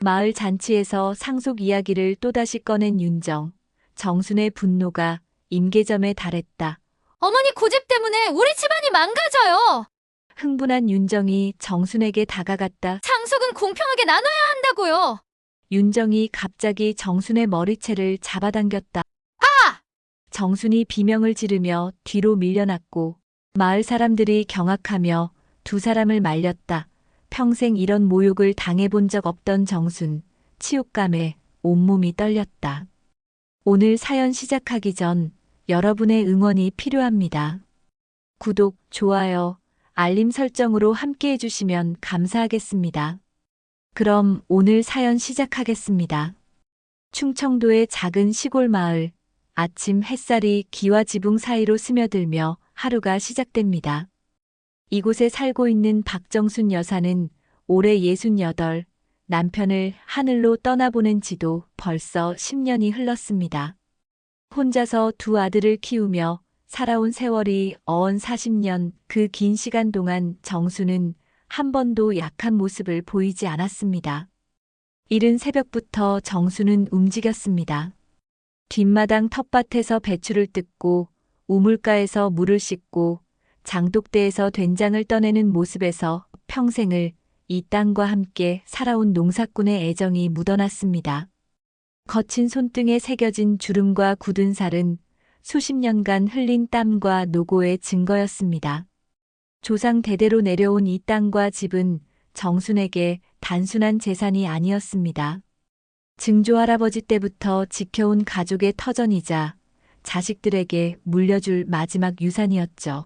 마을 잔치에서 상속 이야기를 또다시 꺼낸 윤정. 정순의 분노가 임계점에 달했다. 어머니 고집 때문에 우리 집안이 망가져요. 흥분한 윤정이 정순에게 다가갔다. 상속은 공평하게 나눠야 한다고요. 윤정이 갑자기 정순의 머리채를 잡아당겼다. 아! 정순이 비명을 지르며 뒤로 밀려났고 마을 사람들이 경악하며 두 사람을 말렸다. 평생 이런 모욕을 당해본 적 없던 정순, 치욕감에 온몸이 떨렸다. 오늘 사연 시작하기 전 여러분의 응원이 필요합니다. 구독, 좋아요, 알림 설정으로 함께 해주시면 감사하겠습니다. 그럼 오늘 사연 시작하겠습니다. 충청도의 작은 시골 마을, 아침 햇살이 기와 지붕 사이로 스며들며 하루가 시작됩니다. 이곳에 살고 있는 박정순 여사는 올해 68, 남편을 하늘로 떠나보낸 지도 벌써 10년이 흘렀습니다. 혼자서 두 아들을 키우며 살아온 세월이 어언 40년, 그 긴 시간 동안 정순은 한 번도 약한 모습을 보이지 않았습니다. 이른 새벽부터 정순은 움직였습니다. 뒷마당 텃밭에서 배추를 뜯고 우물가에서 물을 씻고 장독대에서 된장을 떠내는 모습에서 평생을 이 땅과 함께 살아온 농사꾼의 애정이 묻어났습니다. 거친 손등에 새겨진 주름과 굳은 살은 수십 년간 흘린 땀과 노고의 증거였습니다. 조상 대대로 내려온 이 땅과 집은 정순에게 단순한 재산이 아니었습니다. 증조할아버지 때부터 지켜온 가족의 터전이자 자식들에게 물려줄 마지막 유산이었죠.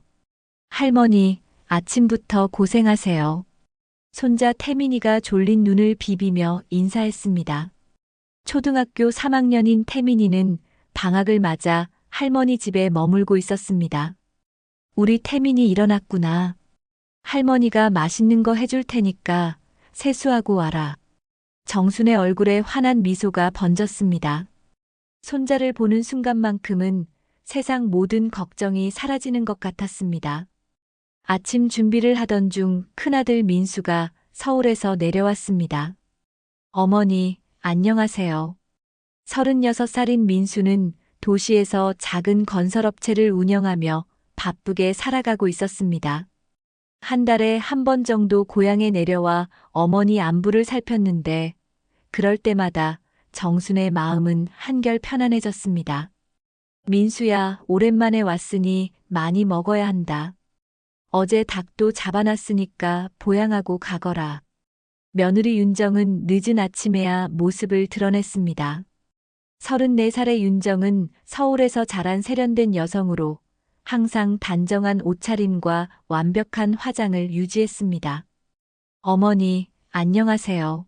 할머니, 아침부터 고생하세요. 손자 태민이가 졸린 눈을 비비며 인사했습니다. 초등학교 3학년인 태민이는 방학을 맞아 할머니 집에 머물고 있었습니다. 우리 태민이 일어났구나. 할머니가 맛있는 거 해줄 테니까 세수하고 와라. 정순의 얼굴에 환한 미소가 번졌습니다. 손자를 보는 순간만큼은 세상 모든 걱정이 사라지는 것 같았습니다. 아침 준비를 하던 중 큰아들 민수가 서울에서 내려왔습니다. 어머니, 안녕하세요. 36살인 민수는 도시에서 작은 건설업체를 운영하며 바쁘게 살아가고 있었습니다. 한 달에 한 번 정도 고향에 내려와 어머니 안부를 살폈는데 그럴 때마다 정순의 마음은 한결 편안해졌습니다. 민수야, 오랜만에 왔으니 많이 먹어야 한다. 어제 닭도 잡아놨으니까 보양하고 가거라. 며느리 윤정은 늦은 아침에야 모습을 드러냈습니다. 34살의 윤정은 서울에서 자란 세련된 여성으로 항상 단정한 옷차림과 완벽한 화장을 유지했습니다. 어머니, 안녕하세요.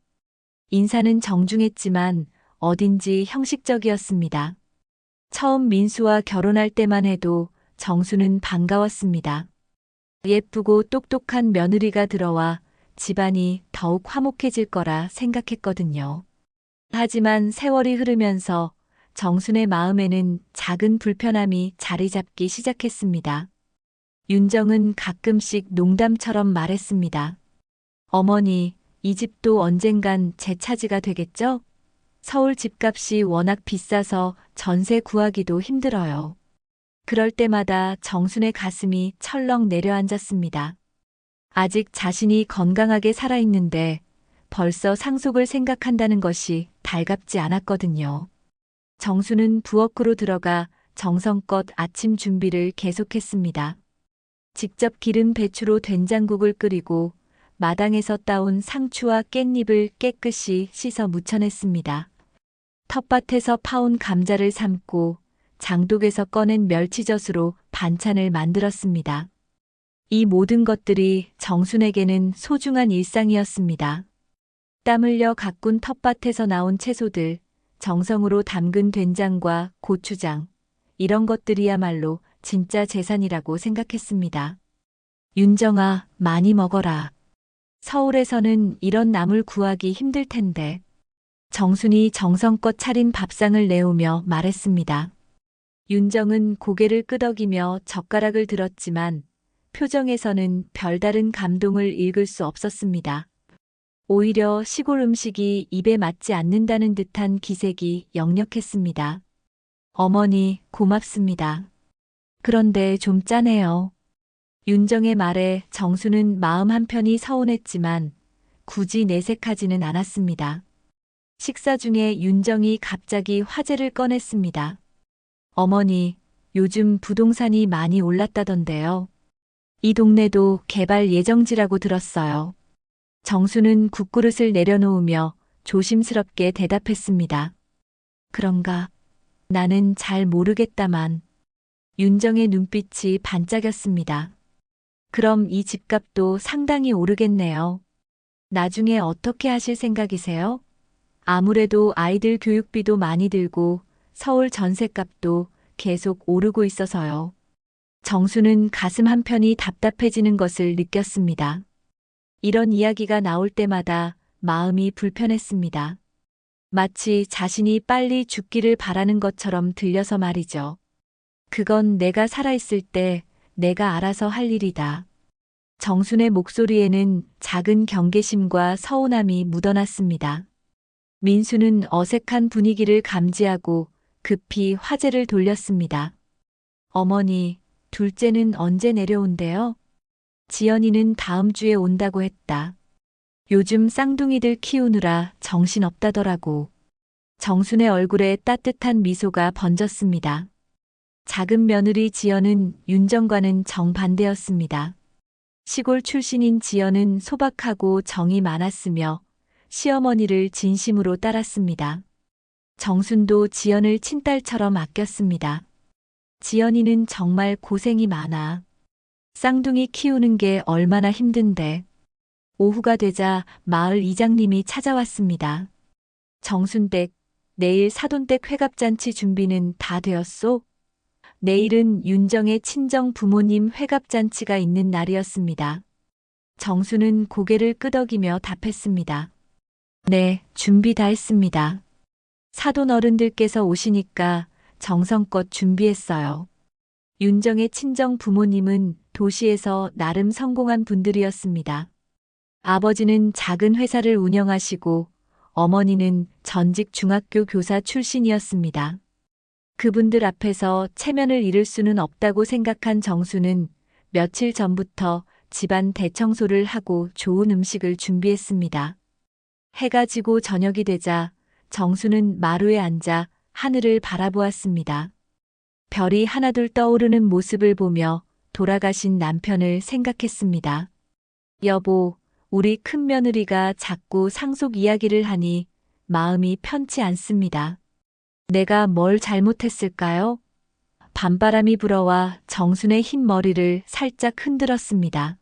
인사는 정중했지만 어딘지 형식적이었습니다. 처음 민수와 결혼할 때만 해도 정수는 반가웠습니다. 예쁘고 똑똑한 며느리가 들어와 집안이 더욱 화목해질 거라 생각했거든요. 하지만 세월이 흐르면서 정순의 마음에는 작은 불편함이 자리 잡기 시작했습니다. 윤정은 가끔씩 농담처럼 말했습니다. 어머니, 이 집도 언젠간 제 차지가 되겠죠? 서울 집값이 워낙 비싸서 전세 구하기도 힘들어요. 그럴 때마다 정순의 가슴이 철렁 내려앉았습니다. 아직 자신이 건강하게 살아있는데 벌써 상속을 생각한다는 것이 달갑지 않았거든요. 정순은 부엌으로 들어가 정성껏 아침 준비를 계속했습니다. 직접 기른 배추로 된장국을 끓이고 마당에서 따온 상추와 깻잎을 깨끗이 씻어 무쳐냈습니다. 텃밭에서 파온 감자를 삶고 장독에서 꺼낸 멸치젓으로 반찬을 만들었습니다. 이 모든 것들이 정순에게는 소중한 일상이었습니다. 땀 흘려 가꾼 텃밭에서 나온 채소들, 정성으로 담근 된장과 고추장, 이런 것들이야말로 진짜 재산이라고 생각했습니다. 윤정아, 많이 먹어라. 서울에서는 이런 나물 구하기 힘들 텐데. 정순이 정성껏 차린 밥상을 내오며 말했습니다. 윤정은 고개를 끄덕이며 젓가락을 들었지만 표정에서는 별다른 감동을 읽을 수 없었습니다. 오히려 시골 음식이 입에 맞지 않는다는 듯한 기색이 역력했습니다. 어머니, 고맙습니다. 그런데 좀 짜네요. 윤정의 말에 정수는 마음 한편이 서운했지만 굳이 내색하지는 않았습니다. 식사 중에 윤정이 갑자기 화제를 꺼냈습니다. 어머니, 요즘 부동산이 많이 올랐다던데요. 이 동네도 개발 예정지라고 들었어요. 정수는 국그릇을 내려놓으며 조심스럽게 대답했습니다. 그런가? 나는 잘 모르겠다만. 윤정의 눈빛이 반짝였습니다. 그럼 이 집값도 상당히 오르겠네요. 나중에 어떻게 하실 생각이세요? 아무래도 아이들 교육비도 많이 들고 서울 전셋값도 계속 오르고 있어서요. 정수는 가슴 한편이 답답해지는 것을 느꼈습니다. 이런 이야기가 나올 때마다 마음이 불편했습니다. 마치 자신이 빨리 죽기를 바라는 것처럼 들려서 말이죠. 그건 내가 살아있을 때 내가 알아서 할 일이다. 정순의 목소리에는 작은 경계심과 서운함이 묻어났습니다. 민수는 어색한 분위기를 감지하고 급히 화제를 돌렸습니다. 어머니, 둘째는 언제 내려온대요? 지연이는 다음 주에 온다고 했다. 요즘 쌍둥이들 키우느라 정신없다더라고. 정순의 얼굴에 따뜻한 미소가 번졌습니다. 작은 며느리 지연은 윤정과는 정반대였습니다. 시골 출신인 지연은 소박하고 정이 많았으며 시어머니를 진심으로 따랐습니다. 정순도 지연을 친딸처럼 아꼈습니다. 지연이는 정말 고생이 많아. 쌍둥이 키우는 게 얼마나 힘든데. 오후가 되자 마을 이장님이 찾아왔습니다. 정순댁, 내일 사돈댁 회갑잔치 준비는 다 되었소? 내일은 윤정의 친정 부모님 회갑잔치가 있는 날이었습니다. 정수는 고개를 끄덕이며 답했습니다. 네, 준비 다 했습니다. 사돈 어른들께서 오시니까 정성껏 준비했어요. 윤정의 친정 부모님은 도시에서 나름 성공한 분들이었습니다. 아버지는 작은 회사를 운영하시고 어머니는 전직 중학교 교사 출신이었습니다. 그분들 앞에서 체면을 잃을 수는 없다고 생각한 정수는 며칠 전부터 집안 대청소를 하고 좋은 음식을 준비했습니다. 해가 지고 저녁이 되자 정수는 마루에 앉아 하늘을 바라보았습니다. 별이 하나둘 떠오르는 모습을 보며 돌아가신 남편을 생각했습니다. 여보, 우리 큰며느리가 자꾸 상속 이야기를 하니 마음이 편치 않습니다. 내가 뭘 잘못했을까요? 밤바람이 불어와 정순의 흰 머리를 살짝 흔들었습니다.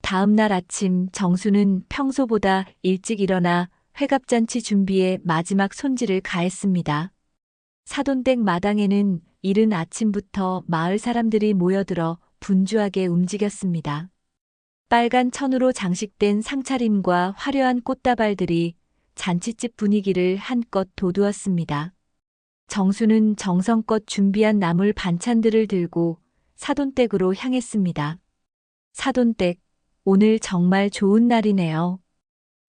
다음 날 아침 정순은 평소보다 일찍 일어나 회갑잔치 준비에 마지막 손질을 가했습니다. 사돈댁 마당에는 이른 아침부터 마을 사람들이 모여들어 분주하게 움직였습니다. 빨간 천으로 장식된 상차림과 화려한 꽃다발들이 잔치집 분위기를 한껏 돋우었습니다. 정수는 정성껏 준비한 나물 반찬들을 들고 사돈댁으로 향했습니다. 사돈댁, 오늘 정말 좋은 날이네요.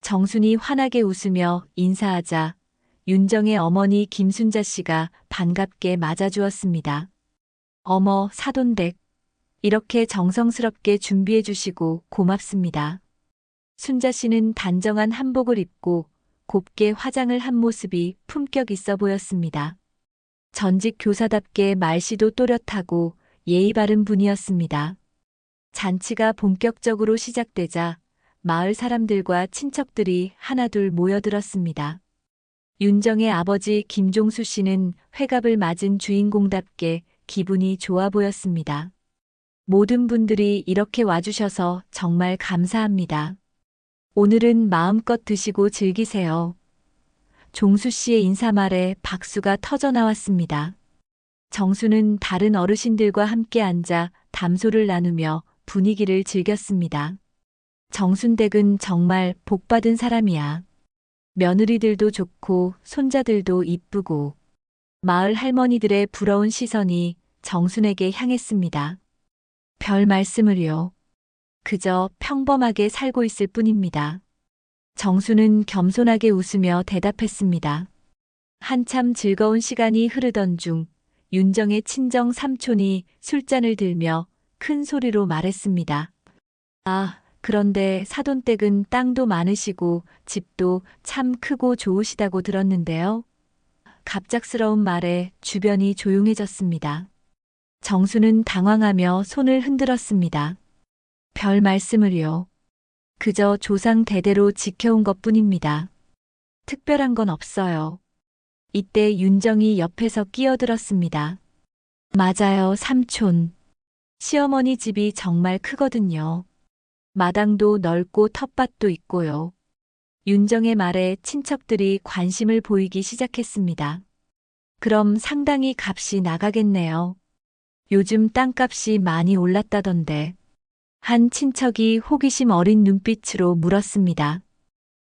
정순이 환하게 웃으며 인사하자 윤정의 어머니 김순자 씨가 반갑게 맞아주었습니다. 어머, 사돈댁. 이렇게 정성스럽게 준비해 주시고 고맙습니다. 순자 씨는 단정한 한복을 입고 곱게 화장을 한 모습이 품격 있어 보였습니다. 전직 교사답게 말씨도 또렷하고 예의 바른 분이었습니다. 잔치가 본격적으로 시작되자 마을 사람들과 친척들이 하나둘 모여들었습니다. 윤정의 아버지 김종수 씨는 회갑을 맞은 주인공답게 기분이 좋아 보였습니다. 모든 분들이 이렇게 와주셔서 정말 감사합니다. 오늘은 마음껏 드시고 즐기세요. 종수 씨의 인사말에 박수가 터져 나왔습니다. 정수는 다른 어르신들과 함께 앉아 담소를 나누며 분위기를 즐겼습니다. 정순댁은 정말 복받은 사람이야. 며느리들도 좋고 손자들도 이쁘고 마을 할머니들의 부러운 시선이 정순에게 향했습니다. 별 말씀을요. 그저 평범하게 살고 있을 뿐입니다. 정수는 겸손하게 웃으며 대답했습니다. 한참 즐거운 시간이 흐르던 중 윤정의 친정 삼촌이 술잔을 들며 큰 소리로 말했습니다. 아, 그런데 사돈댁은 땅도 많으시고 집도 참 크고 좋으시다고 들었는데요. 갑작스러운 말에 주변이 조용해졌습니다. 정수는 당황하며 손을 흔들었습니다. 별 말씀을요. 그저 조상 대대로 지켜온 것뿐입니다. 특별한 건 없어요. 이때 윤정이 옆에서 끼어들었습니다. 맞아요, 삼촌. 시어머니 집이 정말 크거든요. 마당도 넓고 텃밭도 있고요. 윤정의 말에 친척들이 관심을 보이기 시작했습니다. 그럼 상당히 값이 나가겠네요. 요즘 땅값이 많이 올랐다던데. 한 친척이 호기심 어린 눈빛으로 물었습니다.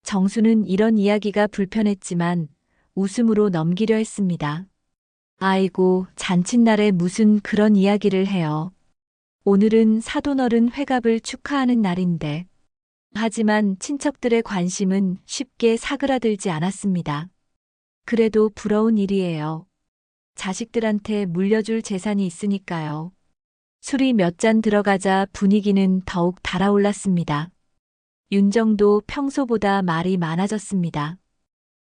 정수는 이런 이야기가 불편했지만 웃음으로 넘기려 했습니다. 아이고, 잔칫날에 무슨 그런 이야기를 해요. 오늘은 사돈어른 회갑을 축하하는 날인데. 하지만 친척들의 관심은 쉽게 사그라들지 않았습니다. 그래도 부러운 일이에요. 자식들한테 물려줄 재산이 있으니까요. 술이 몇 잔 들어가자 분위기는 더욱 달아올랐습니다. 윤정도 평소보다 말이 많아졌습니다.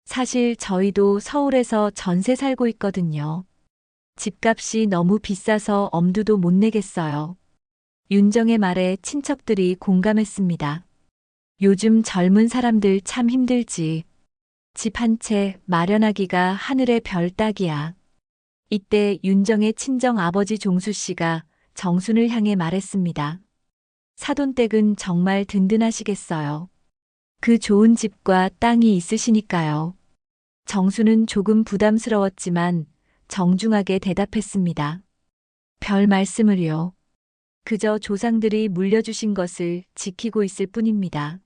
사실 저희도 서울에서 전세 살고 있거든요. 집값이 너무 비싸서 엄두도 못 내겠어요. 윤정의 말에 친척들이 공감했습니다. 요즘 젊은 사람들 참 힘들지. 집 한 채 마련하기가 하늘의 별 따기야. 이때 윤정의 친정 아버지 종수 씨가 정순을 향해 말했습니다. 사돈댁은 정말 든든하시겠어요. 그 좋은 집과 땅이 있으시니까요. 정수는 조금 부담스러웠지만 정중하게 대답했습니다. 별 말씀을요. 그저 조상들이 물려주신 것을 지키고 있을 뿐입니다.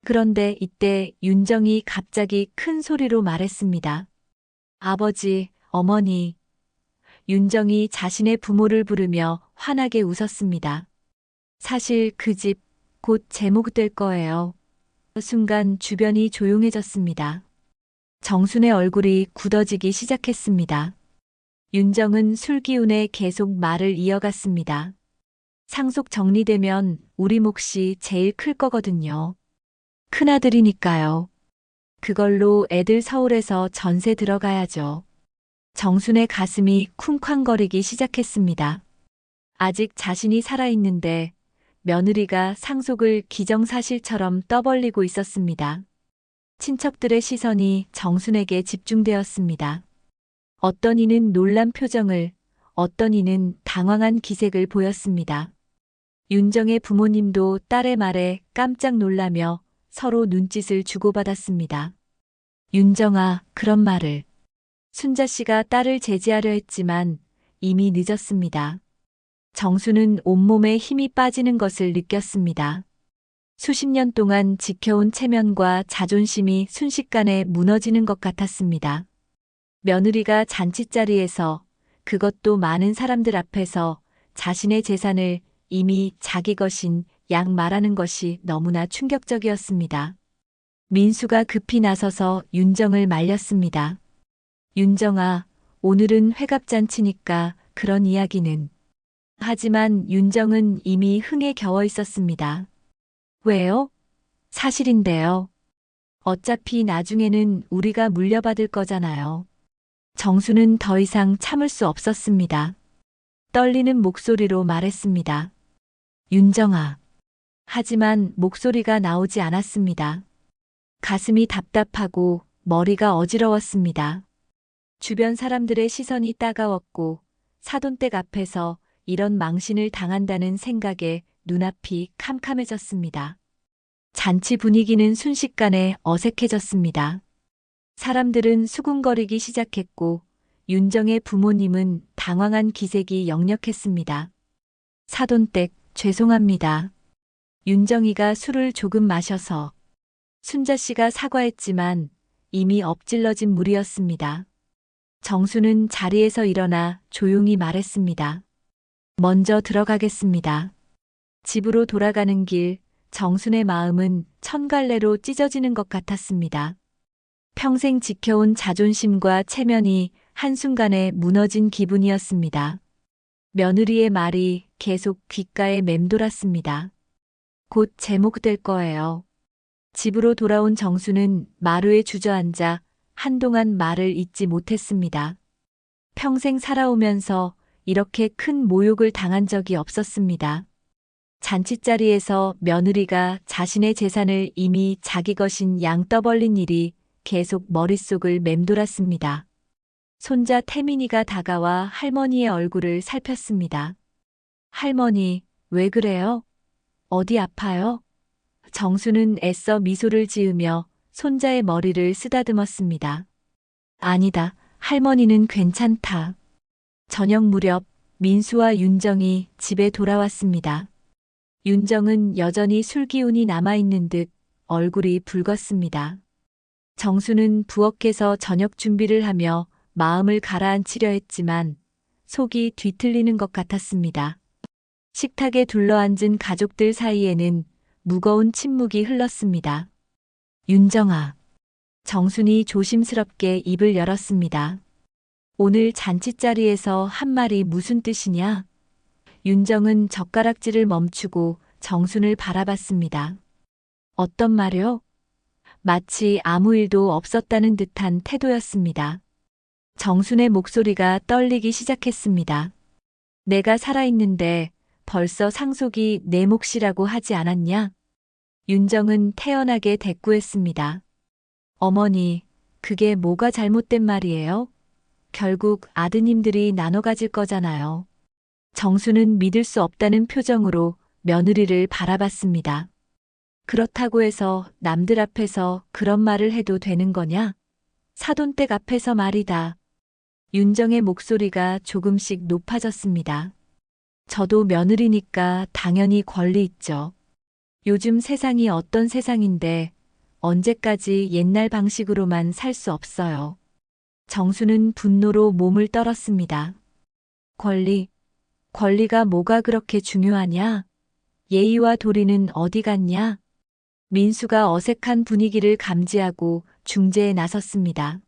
그런데 이때 윤정이 갑자기 큰 소리로 말했습니다. 아버지, 어머니. 윤정이 자신의 부모를 부르며 환하게 웃었습니다. 사실 그 집 곧 제목 될 거예요. 순간 주변이 조용해졌습니다. 정순의 얼굴이 굳어지기 시작했습니다. 윤정은 술 기운에 계속 말을 이어갔습니다. 상속 정리되면 우리 몫이 제일 클 거거든요. 큰아들이니까요. 그걸로 애들 서울에서 전세 들어가야죠. 정순의 가슴이 쿵쾅거리기 시작했습니다. 아직 자신이 살아있는데 며느리가 상속을 기정사실처럼 떠벌리고 있었습니다. 친척들의 시선이 정순에게 집중되었습니다. 어떤 이는 놀란 표정을, 어떤 이는 당황한 기색을 보였습니다. 윤정의 부모님도 딸의 말에 깜짝 놀라며 서로 눈짓을 주고받았습니다. 윤정아, 그런 말을. 순자 씨가 딸을 제지하려 했지만 이미 늦었습니다. 정수는 온몸에 힘이 빠지는 것을 느꼈습니다. 수십 년 동안 지켜온 체면과 자존심이 순식간에 무너지는 것 같았습니다. 며느리가 잔칫자리에서, 그것도 많은 사람들 앞에서 자신의 재산을 이미 자기 것인 양 말하는 것이 너무나 충격적이었습니다. 민수가 급히 나서서 윤정을 말렸습니다. 윤정아, 오늘은 회갑잔치니까 그런 이야기는. 하지만 윤정은 이미 흥에 겨워 있었습니다. 왜요? 사실인데요. 어차피 나중에는 우리가 물려받을 거잖아요. 정수는 더 이상 참을 수 없었습니다. 떨리는 목소리로 말했습니다. 윤정아. 하지만 목소리가 나오지 않았습니다. 가슴이 답답하고 머리가 어지러웠습니다. 주변 사람들의 시선이 따가웠고 사돈댁 앞에서 이런 망신을 당한다는 생각에 눈앞이 캄캄해졌습니다. 잔치 분위기는 순식간에 어색해졌습니다. 사람들은 수군거리기 시작했고 윤정의 부모님은 당황한 기색이 역력했습니다. 사돈댁, 죄송합니다. 윤정이가 술을 조금 마셔서. 순자 씨가 사과했지만 이미 엎질러진 물이었습니다. 정수는 자리에서 일어나 조용히 말했습니다. 먼저 들어가겠습니다. 집으로 돌아가는 길, 정순의 마음은 천갈래로 찢어지는 것 같았습니다. 평생 지켜온 자존심과 체면이 한순간에 무너진 기분이었습니다. 며느리의 말이 계속 귓가에 맴돌았습니다. 곧 제목될 거예요. 집으로 돌아온 정수는 마루에 주저앉아 한동안 말을 잇지 못했습니다. 평생 살아오면서 이렇게 큰 모욕을 당한 적이 없었습니다. 잔칫자리에서 며느리가 자신의 재산을 이미 자기 것인 양 떠벌린 일이 계속 머릿속을 맴돌았습니다. 손자 태민이가 다가와 할머니의 얼굴을 살폈습니다. 할머니, 왜 그래요? 어디 아파요? 정수는 애써 미소를 지으며 손자의 머리를 쓰다듬었습니다. 아니다, 할머니는 괜찮다. 저녁 무렵 민수와 윤정이 집에 돌아왔습니다. 윤정은 여전히 술기운이 남아있는 듯 얼굴이 붉었습니다. 정수는 부엌에서 저녁 준비를 하며 마음을 가라앉히려 했지만 속이 뒤틀리는 것 같았습니다. 식탁에 둘러앉은 가족들 사이에는 무거운 침묵이 흘렀습니다. 윤정아. 정순이 조심스럽게 입을 열었습니다. 오늘 잔칫자리에서 한 말이 무슨 뜻이냐? 윤정은 젓가락질을 멈추고 정순을 바라봤습니다. 어떤 말요? 마치 아무 일도 없었다는 듯한 태도였습니다. 정순의 목소리가 떨리기 시작했습니다. 내가 살아있는데 벌써 상속이 내 몫이라고 하지 않았냐? 윤정은 태연하게 대꾸했습니다. 어머니, 그게 뭐가 잘못된 말이에요? 결국 아드님들이 나눠 가질 거잖아요. 정수는 믿을 수 없다는 표정으로 며느리를 바라봤습니다. 그렇다고 해서 남들 앞에서 그런 말을 해도 되는 거냐? 사돈댁 앞에서 말이다. 윤정의 목소리가 조금씩 높아졌습니다. 저도 며느리니까 당연히 권리 있죠. 요즘 세상이 어떤 세상인데 언제까지 옛날 방식으로만 살 수 없어요. 정수는 분노로 몸을 떨었습니다. 권리가 뭐가 그렇게 중요하냐? 예의와 도리는 어디 갔냐? 민수가 어색한 분위기를 감지하고 중재에 나섰습니다.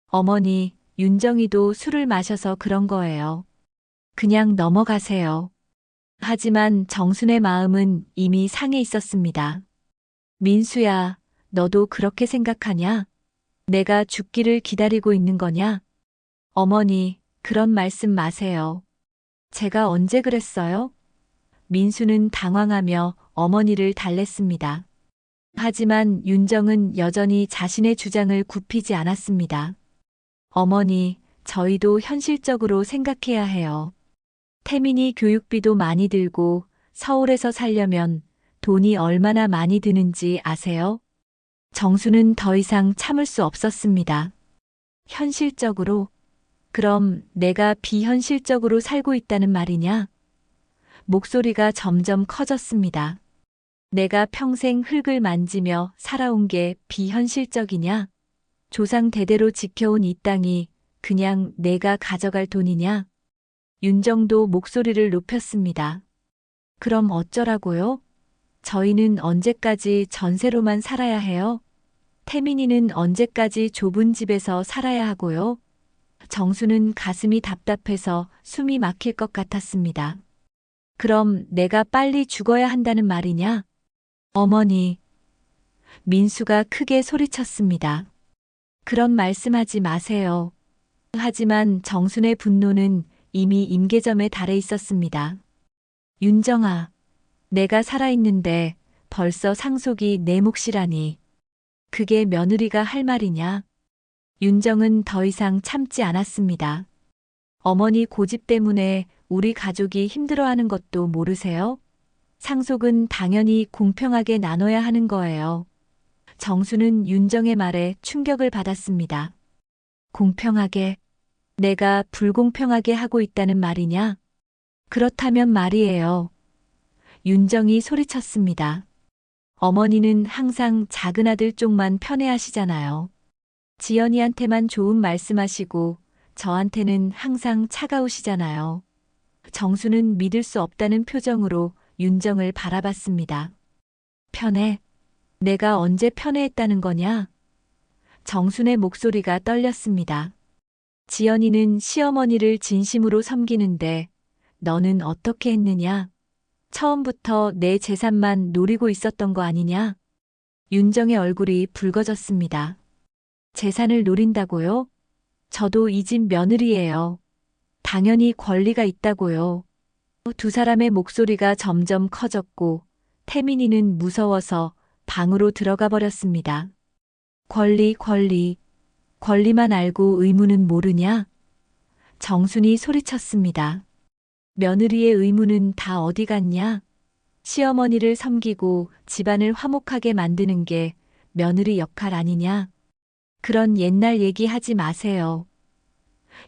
어머니, 윤정이도 술을 마셔서 그런 거예요. 그냥 넘어가세요. 하지만 정순의 마음은 이미 상해 있었습니다. 민수야, 너도 그렇게 생각하냐? 내가 죽기를 기다리고 있는 거냐? 어머니, 그런 말씀 마세요. 제가 언제 그랬어요? 민수는 당황하며 어머니를 달랬습니다. 하지만 윤정은 여전히 자신의 주장을 굽히지 않았습니다. 어머니, 저희도 현실적으로 생각해야 해요. 태민이 교육비도 많이 들고 서울에서 살려면 돈이 얼마나 많이 드는지 아세요? 정수는 더 이상 참을 수 없었습니다. 현실적으로? 그럼 내가 비현실적으로 살고 있다는 말이냐? 목소리가 점점 커졌습니다. 내가 평생 흙을 만지며 살아온 게 비현실적이냐? 조상 대대로 지켜온 이 땅이 그냥 내가 가져갈 돈이냐? 윤정도 목소리를 높였습니다. 그럼 어쩌라고요? 저희는 언제까지 전세로만 살아야 해요? 태민이는 언제까지 좁은 집에서 살아야 하고요? 정수는 가슴이 답답해서 숨이 막힐 것 같았습니다. 그럼 내가 빨리 죽어야 한다는 말이냐? 어머니. 민수가 크게 소리쳤습니다. 그런 말씀하지 마세요. 하지만 정순의 분노는 이미 임계점에 달해 있었습니다. 윤정아, 내가 살아있는데 벌써 상속이 내 몫이라니. 그게 며느리가 할 말이냐? 윤정은 더 이상 참지 않았습니다. 어머니 고집 때문에 우리 가족이 힘들어하는 것도 모르세요? 상속은 당연히 공평하게 나눠야 하는 거예요. 정수는 윤정의 말에 충격을 받았습니다. 공평하게? 내가 불공평하게 하고 있다는 말이냐? 그렇다면 말이에요. 윤정이 소리쳤습니다. 어머니는 항상 작은 아들 쪽만 편애하시잖아요. 지연이한테만 좋은 말씀하시고 저한테는 항상 차가우시잖아요. 정수는 믿을 수 없다는 표정으로 윤정을 바라봤습니다. 편해? 내가 언제 편애했다는 거냐? 정순의 목소리가 떨렸습니다. 지연이는 시어머니를 진심으로 섬기는데 너는 어떻게 했느냐? 처음부터 내 재산만 노리고 있었던 거 아니냐? 윤정의 얼굴이 붉어졌습니다. 재산을 노린다고요? 저도 이 집 며느리예요. 당연히 권리가 있다고요. 두 사람의 목소리가 점점 커졌고 태민이는 무서워서 방으로 들어가 버렸습니다. 권리만 알고 의무는 모르냐? 정순이 소리쳤습니다. 며느리의 의무는 다 어디 갔냐? 시어머니를 섬기고 집안을 화목하게 만드는 게 며느리 역할 아니냐? 그런 옛날 얘기 하지 마세요.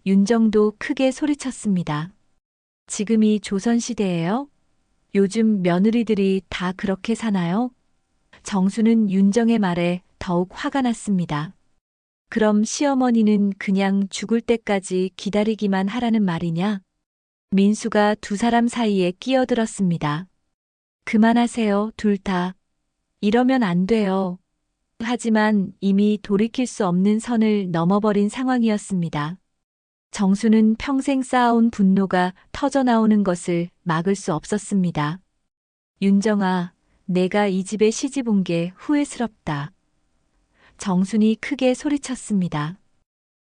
윤정도 크게 소리쳤습니다. 지금이 조선시대예요? 요즘 며느리들이 다 그렇게 사나요? 정수는 윤정의 말에 더욱 화가 났습니다. 그럼 시어머니는 그냥 죽을 때까지 기다리기만 하라는 말이냐? 민수가 두 사람 사이에 끼어들었습니다. 그만하세요, 둘 다. 이러면 안 돼요. 하지만 이미 돌이킬 수 없는 선을 넘어버린 상황이었습니다. 정수는 평생 쌓아온 분노가 터져나오는 것을 막을 수 없었습니다. 윤정아, 내가 이 집에 시집 온 게 후회스럽다. 정순이 크게 소리쳤습니다.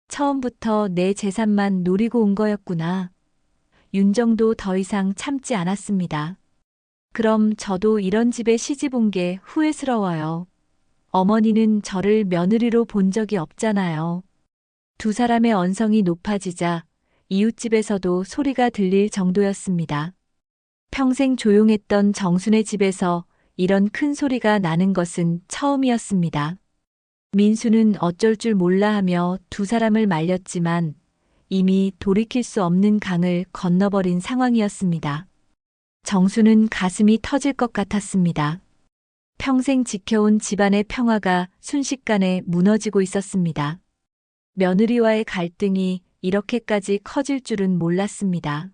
처음부터 내 재산만 노리고 온 거였구나. 윤정도 더 이상 참지 않았습니다. 그럼 저도 이런 집에 시집 온 게 후회스러워요. 어머니는 저를 며느리로 본 적이 없잖아요. 두 사람의 언성이 높아지자 이웃집에서도 소리가 들릴 정도였습니다. 평생 조용했던 정순의 집에서 이런 큰 소리가 나는 것은 처음이었습니다. 민수는 어쩔 줄 몰라 하며 두 사람을 말렸지만 이미 돌이킬 수 없는 강을 건너버린 상황이었습니다. 정수는 가슴이 터질 것 같았습니다. 평생 지켜온 집안의 평화가 순식간에 무너지고 있었습니다. 며느리와의 갈등이 이렇게까지 커질 줄은 몰랐습니다.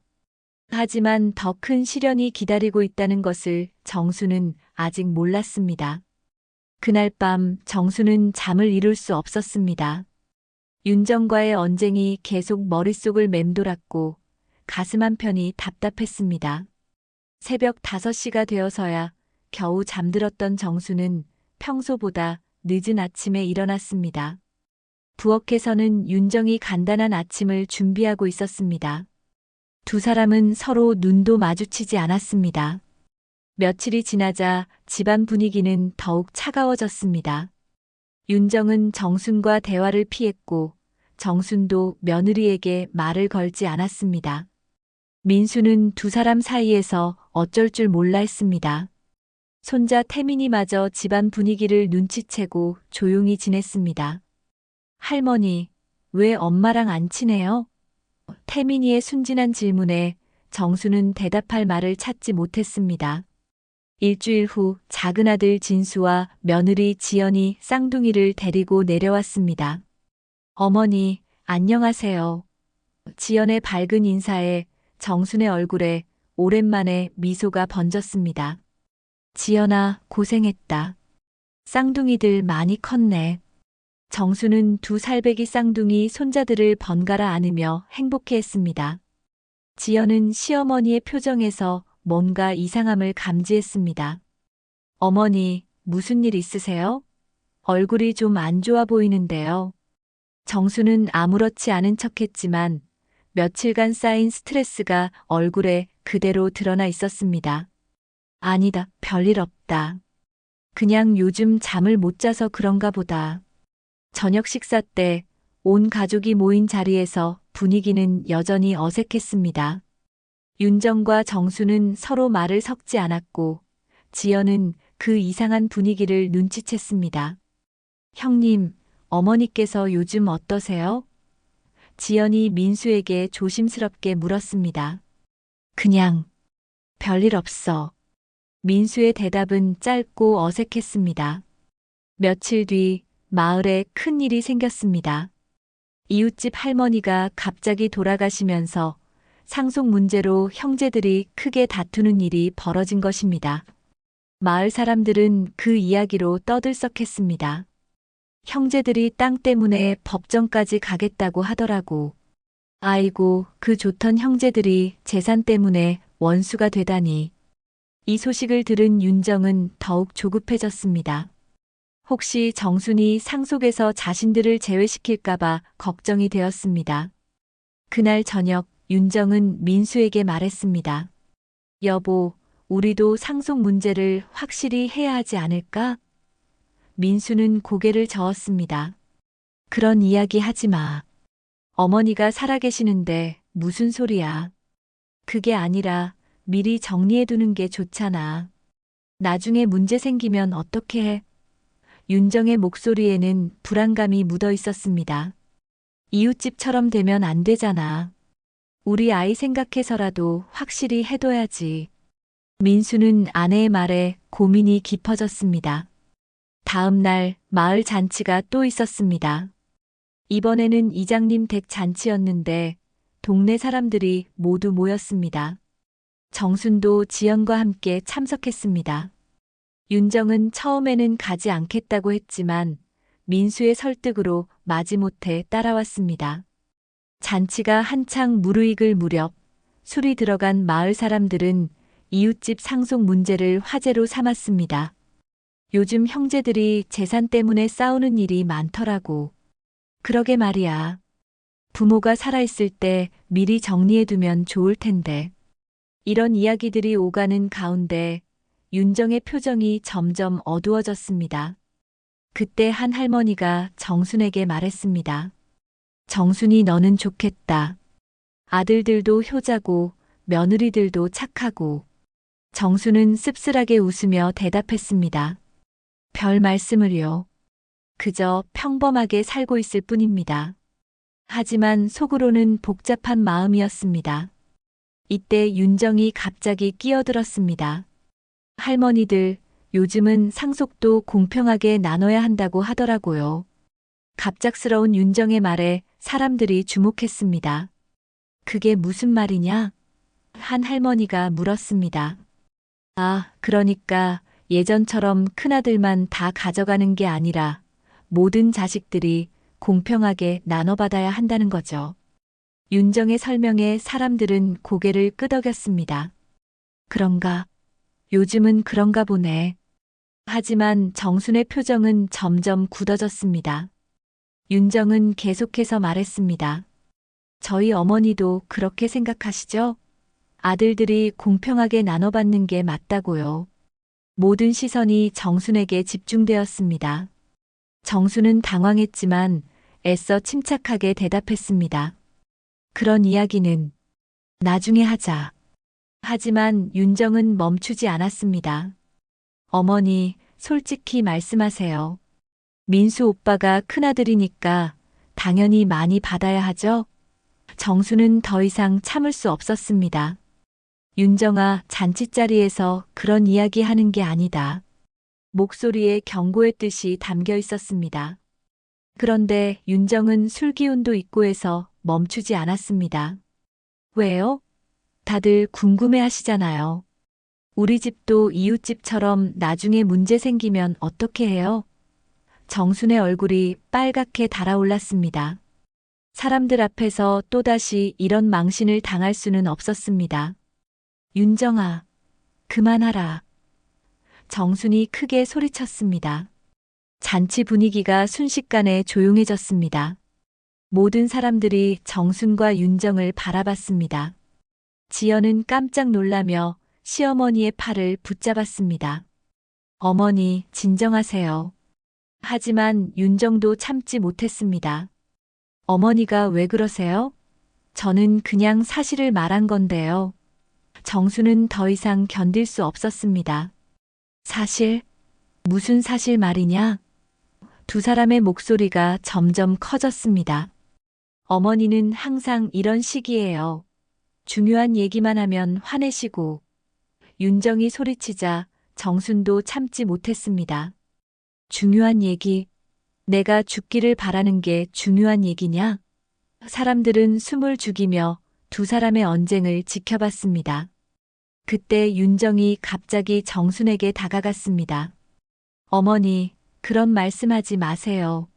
하지만 더 큰 시련이 기다리고 있다는 것을 정수는 아직 몰랐습니다. 그날 밤 정수는 잠을 이룰 수 없었습니다. 윤정과의 언쟁이 계속 머릿속을 맴돌았고 가슴 한편이 답답했습니다. 새벽 5시가 되어서야 겨우 잠들었던 정수는 평소보다 늦은 아침에 일어났습니다. 부엌에서는 윤정이 간단한 아침을 준비하고 있었습니다. 두 사람은 서로 눈도 마주치지 않았습니다. 며칠이 지나자 집안 분위기는 더욱 차가워졌습니다. 윤정은 정순과 대화를 피했고 정순도 며느리에게 말을 걸지 않았습니다. 민수는 두 사람 사이에서 어쩔 줄 몰라 했습니다. 손자 태민이마저 집안 분위기를 눈치채고 조용히 지냈습니다. 할머니, 왜 엄마랑 안 친해요? 태민이의 순진한 질문에 정수는 대답할 말을 찾지 못했습니다. 일주일 후 작은 아들 진수와 며느리 지연이 쌍둥이를 데리고 내려왔습니다. 어머니, 안녕하세요. 지연의 밝은 인사에 정순의 얼굴에 오랜만에 미소가 번졌습니다. 지연아, 고생했다. 쌍둥이들 많이 컸네. 정수는 두 살배기 쌍둥이 손자들을 번갈아 안으며 행복해했습니다. 지연은 시어머니의 표정에서 뭔가 이상함을 감지했습니다. 어머니, 무슨 일 있으세요? 얼굴이 좀 안 좋아 보이는데요. 정수는 아무렇지 않은 척했지만 며칠간 쌓인 스트레스가 얼굴에 그대로 드러나 있었습니다. 아니다, 별일 없다. 그냥 요즘 잠을 못 자서 그런가 보다. 저녁 식사 때 온 가족이 모인 자리에서 분위기는 여전히 어색했습니다. 윤정과 정수는 서로 말을 섞지 않았고 지연은 그 이상한 분위기를 눈치챘습니다. 형님, 어머니께서 요즘 어떠세요? 지연이 민수에게 조심스럽게 물었습니다. 그냥 별일 없어. 민수의 대답은 짧고 어색했습니다. 며칠 뒤 마을에 큰 일이 생겼습니다. 이웃집 할머니가 갑자기 돌아가시면서 상속 문제로 형제들이 크게 다투는 일이 벌어진 것입니다. 마을 사람들은 그 이야기로 떠들썩했습니다. 형제들이 땅 때문에 법정까지 가겠다고 하더라고. 아이고, 그 좋던 형제들이 재산 때문에 원수가 되다니. 이 소식을 들은 윤정은 더욱 조급해졌습니다. 혹시 정순이 상속에서 자신들을 제외시킬까봐 걱정이 되었습니다. 그날 저녁 윤정은 민수에게 말했습니다. 여보, 우리도 상속 문제를 확실히 해야 하지 않을까? 민수는 고개를 저었습니다. 그런 이야기 하지 마. 어머니가 살아계시는데 무슨 소리야. 그게 아니라 미리 정리해두는 게 좋잖아. 나중에 문제 생기면 어떻게 해? 윤정의 목소리에는 불안감이 묻어 있었습니다. 이웃집처럼 되면 안 되잖아. 우리 아이 생각해서라도 확실히 해둬야지. 민수는 아내의 말에 고민이 깊어졌습니다. 다음 날 마을 잔치가 또 있었습니다. 이번에는 이장님 댁 잔치였는데 동네 사람들이 모두 모였습니다. 정순도 지연과 함께 참석했습니다. 윤정은 처음에는 가지 않겠다고 했지만 민수의 설득으로 마지못해 따라왔습니다. 잔치가 한창 무르익을 무렵 술이 들어간 마을 사람들은 이웃집 상속 문제를 화제로 삼았습니다. 요즘 형제들이 재산 때문에 싸우는 일이 많더라고. 그러게 말이야. 부모가 살아있을 때 미리 정리해두면 좋을 텐데. 이런 이야기들이 오가는 가운데 윤정의 표정이 점점 어두워졌습니다. 그때 한 할머니가 정순에게 말했습니다. 정순이 너는 좋겠다. 아들들도 효자고 며느리들도 착하고. 정순은 씁쓸하게 웃으며 대답했습니다. 별 말씀을요. 그저 평범하게 살고 있을 뿐입니다. 하지만 속으로는 복잡한 마음이었습니다. 이때 윤정이 갑자기 끼어들었습니다. 할머니들, 요즘은 상속도 공평하게 나눠야 한다고 하더라고요. 갑작스러운 윤정의 말에 사람들이 주목했습니다. 그게 무슨 말이냐? 한 할머니가 물었습니다. 아, 그러니까 예전처럼 큰아들만 다 가져가는 게 아니라 모든 자식들이 공평하게 나눠받아야 한다는 거죠. 윤정의 설명에 사람들은 고개를 끄덕였습니다. 그런가? 요즘은 그런가 보네. 하지만 정순의 표정은 점점 굳어졌습니다. 윤정은 계속해서 말했습니다. 저희 어머니도 그렇게 생각하시죠? 아들들이 공평하게 나눠받는 게 맞다고요. 모든 시선이 정순에게 집중되었습니다. 정순은 당황했지만 애써 침착하게 대답했습니다. 그런 이야기는 나중에 하자. 하지만 윤정은 멈추지 않았습니다. 어머니, 솔직히 말씀하세요. 민수 오빠가 큰아들이니까 당연히 많이 받아야 하죠? 정수는 더 이상 참을 수 없었습니다. 윤정아, 잔치자리에서 그런 이야기 하는 게 아니다. 목소리에 경고의 뜻이 담겨 있었습니다. 그런데 윤정은 술기운도 있고 해서 멈추지 않았습니다. 왜요? 다들 궁금해 하시잖아요. 우리 집도 이웃집처럼 나중에 문제 생기면 어떻게 해요? 정순의 얼굴이 빨갛게 달아올랐습니다. 사람들 앞에서 또다시 이런 망신을 당할 수는 없었습니다. 윤정아, 그만하라. 정순이 크게 소리쳤습니다. 잔치 분위기가 순식간에 조용해졌습니다. 모든 사람들이 정순과 윤정을 바라봤습니다. 지연은 깜짝 놀라며 시어머니의 팔을 붙잡았습니다. 어머니, 진정하세요. 하지만 윤정도 참지 못했습니다. 어머니가 왜 그러세요? 저는 그냥 사실을 말한 건데요. 정수는 더 이상 견딜 수 없었습니다. 사실? 무슨 사실 말이냐? 두 사람의 목소리가 점점 커졌습니다. 어머니는 항상 이런 식이에요. 중요한 얘기만 하면 화내시고. 윤정이 소리치자 정순도 참지 못했습니다. 중요한 얘기, 내가 죽기를 바라는 게 중요한 얘기냐? 사람들은 숨을 죽이며 두 사람의 언쟁을 지켜봤습니다. 그때 윤정이 갑자기 정순에게 다가갔습니다. 어머니, 그런 말씀하지 마세요.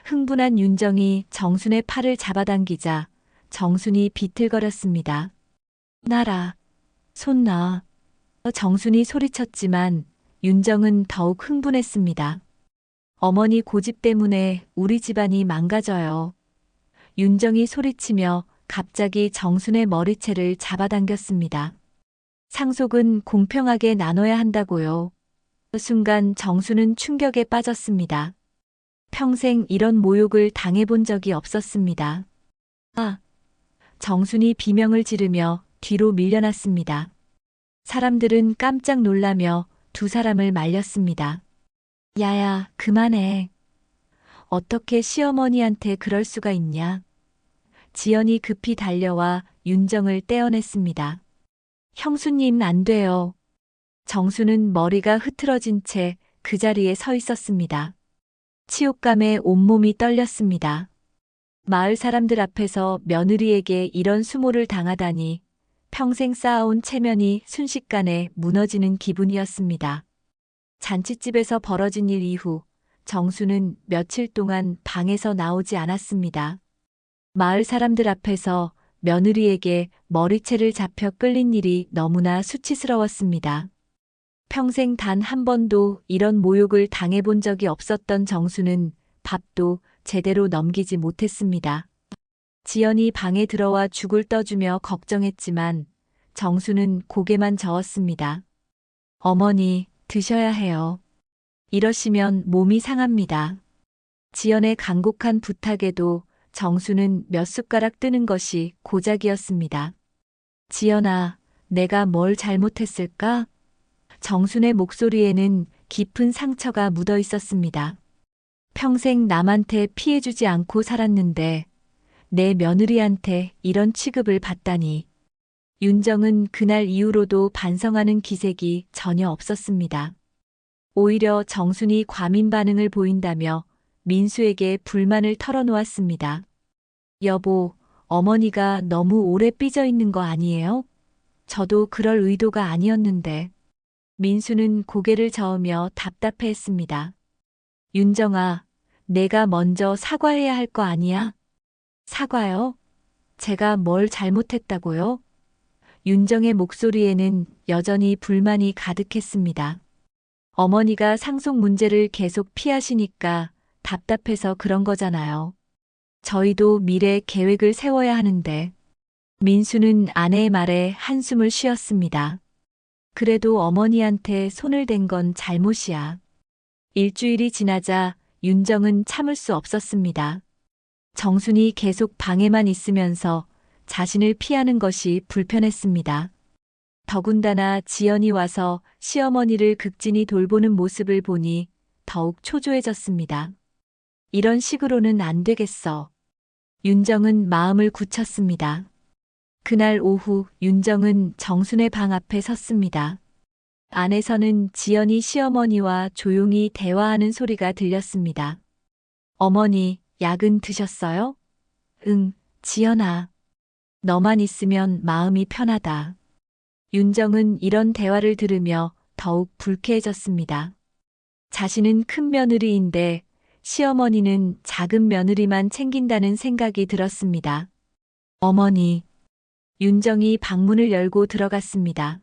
흥분한 윤정이 정순의 팔을 잡아당기자 정순이 비틀거렸습니다. 나라, 손 놔. 정순이 소리쳤지만 윤정은 더욱 흥분했습니다. 어머니 고집 때문에 우리 집안이 망가져요. 윤정이 소리치며 갑자기 정순의 머리채를 잡아당겼습니다. 상속은 공평하게 나눠야 한다고요. 그 순간 정순은 충격에 빠졌습니다. 평생 이런 모욕을 당해본 적이 없었습니다. 아! 정순이 비명을 지르며 뒤로 밀려났습니다. 사람들은 깜짝 놀라며 두 사람을 말렸습니다. 야야, 그만해. 어떻게 시어머니한테 그럴 수가 있냐. 지연이 급히 달려와 윤정을 떼어냈습니다. 형수님, 안 돼요. 정수는 머리가 흐트러진 채 그 자리에 서 있었습니다. 치욕감에 온몸이 떨렸습니다. 마을 사람들 앞에서 며느리에게 이런 수모를 당하다니 평생 쌓아온 체면이 순식간에 무너지는 기분이었습니다. 잔칫집에서 벌어진 일 이후 정수는 며칠 동안 방에서 나오지 않았습니다. 마을 사람들 앞에서 며느리에게 머리채를 잡혀 끌린 일이 너무나 수치스러웠습니다. 평생 단 한 번도 이런 모욕을 당해본 적이 없었던 정수는 밥도 제대로 넘기지 못했습니다. 지연이 방에 들어와 죽을 떠주며 걱정했지만 정수는 고개만 저었습니다. 어머니, 드셔야 해요. 이러시면 몸이 상합니다. 지연의 간곡한 부탁에도 정수는 몇 숟가락 뜨는 것이 고작이었습니다. 지연아, 내가 뭘 잘못했을까? 정순의 목소리에는 깊은 상처가 묻어 있었습니다. 평생 남한테 피해주지 않고 살았는데 내 며느리한테 이런 취급을 받다니. 윤정은 그날 이후로도 반성하는 기색이 전혀 없었습니다. 오히려 정순이 과민 반응을 보인다며 민수에게 불만을 털어놓았습니다. 여보, 어머니가 너무 오래 삐져 있는 거 아니에요? 저도 그럴 의도가 아니었는데. 민수는 고개를 저으며 답답해했습니다. 윤정아, 내가 먼저 사과해야 할 거 아니야? 사과요? 제가 뭘 잘못했다고요? 윤정의 목소리에는 여전히 불만이 가득했습니다. 어머니가 상속 문제를 계속 피하시니까 답답해서 그런 거잖아요. 저희도 미래 계획을 세워야 하는데. 민수는 아내의 말에 한숨을 쉬었습니다. 그래도 어머니한테 손을 댄 건 잘못이야. 일주일이 지나자 윤정은 참을 수 없었습니다. 정순이 계속 방에만 있으면서 자신을 피하는 것이 불편했습니다. 더군다나 지연이 와서 시어머니를 극진히 돌보는 모습을 보니 더욱 초조해졌습니다. 이런 식으로는 안 되겠어. 윤정은 마음을 굳혔습니다. 그날 오후 윤정은 정순의 방 앞에 섰습니다. 안에서는 지연이 시어머니와 조용히 대화하는 소리가 들렸습니다. 어머니, 약은 드셨어요? 응, 지연아. 너만 있으면 마음이 편하다. 윤정은 이런 대화를 들으며 더욱 불쾌해졌습니다. 자신은 큰 며느리인데 시어머니는 작은 며느리만 챙긴다는 생각이 들었습니다. 어머니. 윤정이 방문을 열고 들어갔습니다.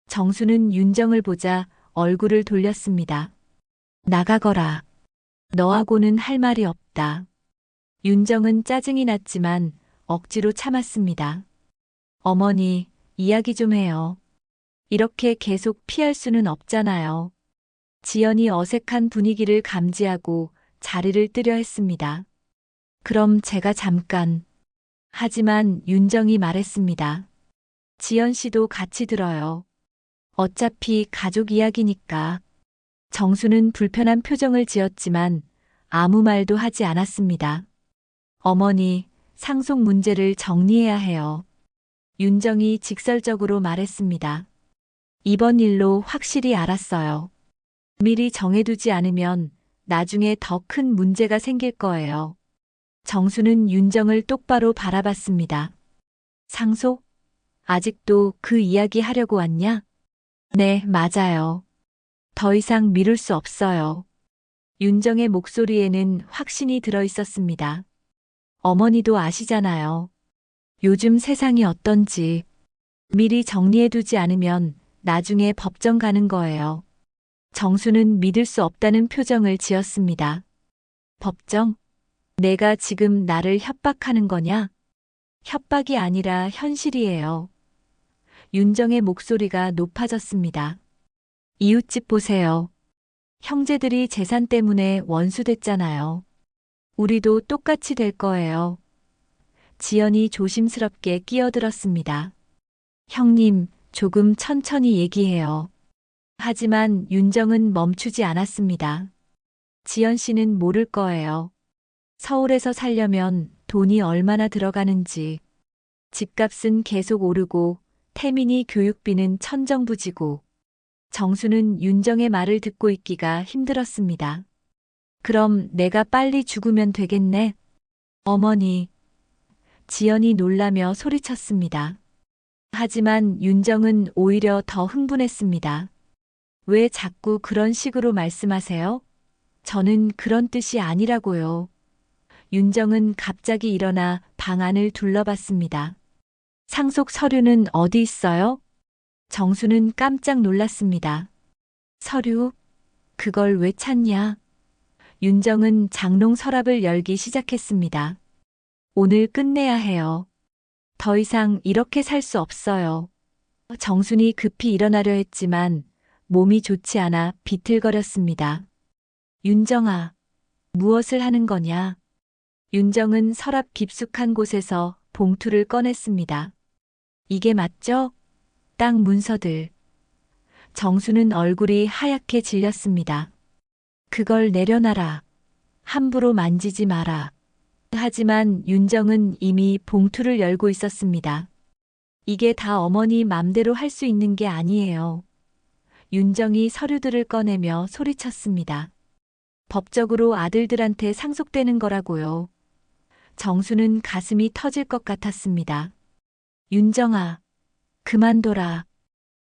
정수는 윤정을 보자 얼굴을 돌렸습니다. 나가거라. 너하고는 할 말이 없다. 윤정은 짜증이 났지만 억지로 참았습니다. 어머니, 이야기 좀 해요. 이렇게 계속 피할 수는 없잖아요. 지연이 어색한 분위기를 감지하고 자리를 뜨려 했습니다. 그럼 제가 잠깐. 하지만 윤정이 말했습니다. 지연 씨도 같이 들어요. 어차피 가족 이야기니까. 정수는 불편한 표정을 지었지만 아무 말도 하지 않았습니다. 어머니, 상속 문제를 정리해야 해요. 윤정이 직설적으로 말했습니다. 이번 일로 확실히 알았어요. 미리 정해두지 않으면 나중에 더 큰 문제가 생길 거예요. 정수는 윤정을 똑바로 바라봤습니다. 상속? 아직도 그 이야기 하려고 왔냐? 네, 맞아요. 더 이상 미룰 수 없어요. 윤정의 목소리에는 확신이 들어 있었습니다. 어머니도 아시잖아요. 요즘 세상이 어떤지 미리 정리해두지 않으면 나중에 법정 가는 거예요. 정수는 믿을 수 없다는 표정을 지었습니다. 법정? 내가 지금 나를 협박하는 거냐? 협박이 아니라 현실이에요. 윤정의 목소리가 높아졌습니다. 이웃집 보세요. 형제들이 재산 때문에 원수됐잖아요. 우리도 똑같이 될 거예요. 지연이 조심스럽게 끼어들었습니다. 형님, 조금 천천히 얘기해요. 하지만 윤정은 멈추지 않았습니다. 지연 씨는 모를 거예요. 서울에서 살려면 돈이 얼마나 들어가는지. 집값은 계속 오르고 태민이 교육비는 천정부지고. 정수는 윤정의 말을 듣고 있기가 힘들었습니다. 그럼 내가 빨리 죽으면 되겠네. 어머니. 지연이 놀라며 소리쳤습니다. 하지만 윤정은 오히려 더 흥분했습니다. 왜 자꾸 그런 식으로 말씀하세요? 저는 그런 뜻이 아니라고요. 윤정은 갑자기 일어나 방 안을 둘러봤습니다. 상속 서류는 어디 있어요? 정수는 깜짝 놀랐습니다. 서류? 그걸 왜 찾냐? 윤정은 장롱 서랍을 열기 시작했습니다. 오늘 끝내야 해요. 더 이상 이렇게 살 수 없어요. 정순이 급히 일어나려 했지만 몸이 좋지 않아 비틀거렸습니다. 윤정아, 무엇을 하는 거냐? 윤정은 서랍 깊숙한 곳에서 봉투를 꺼냈습니다. 이게 맞죠? 땅 문서들. 정수는 얼굴이 하얗게 질렸습니다. 그걸 내려놔라. 함부로 만지지 마라. 하지만 윤정은 이미 봉투를 열고 있었습니다. 이게 다 어머니 맘대로 할 수 있는 게 아니에요. 윤정이 서류들을 꺼내며 소리쳤습니다. 법적으로 아들들한테 상속되는 거라고요. 정수는 가슴이 터질 것 같았습니다. 윤정아, 그만둬라.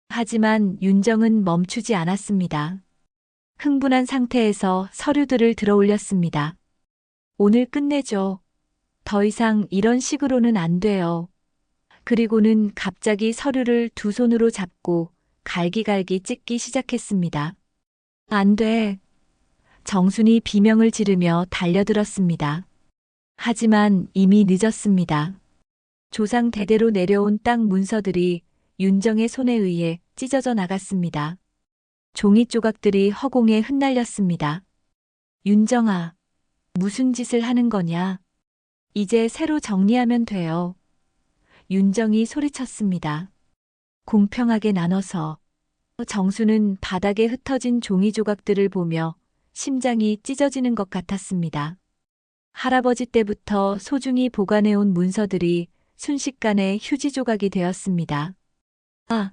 하지만 윤정은 멈추지 않았습니다. 흥분한 상태에서 서류들을 들어 올렸습니다. 오늘 끝내죠. 더 이상 이런 식으로는 안 돼요. 그리고는 갑자기 서류를 두 손으로 잡고 갈기갈기 찢기 시작했습니다. 안 돼. 정순이 비명을 지르며 달려들었습니다. 하지만 이미 늦었습니다. 조상 대대로 내려온 땅 문서들이 윤정의 손에 의해 찢어져 나갔습니다. 종이 조각들이 허공에 흩날렸습니다. 윤정아, 무슨 짓을 하는 거냐? 이제 새로 정리하면 돼요. 윤정이 소리쳤습니다. 공평하게 나눠서. 정수는 바닥에 흩어진 종이 조각들을 보며 심장이 찢어지는 것 같았습니다. 할아버지 때부터 소중히 보관해온 문서들이 순식간에 휴지 조각이 되었습니다. 아!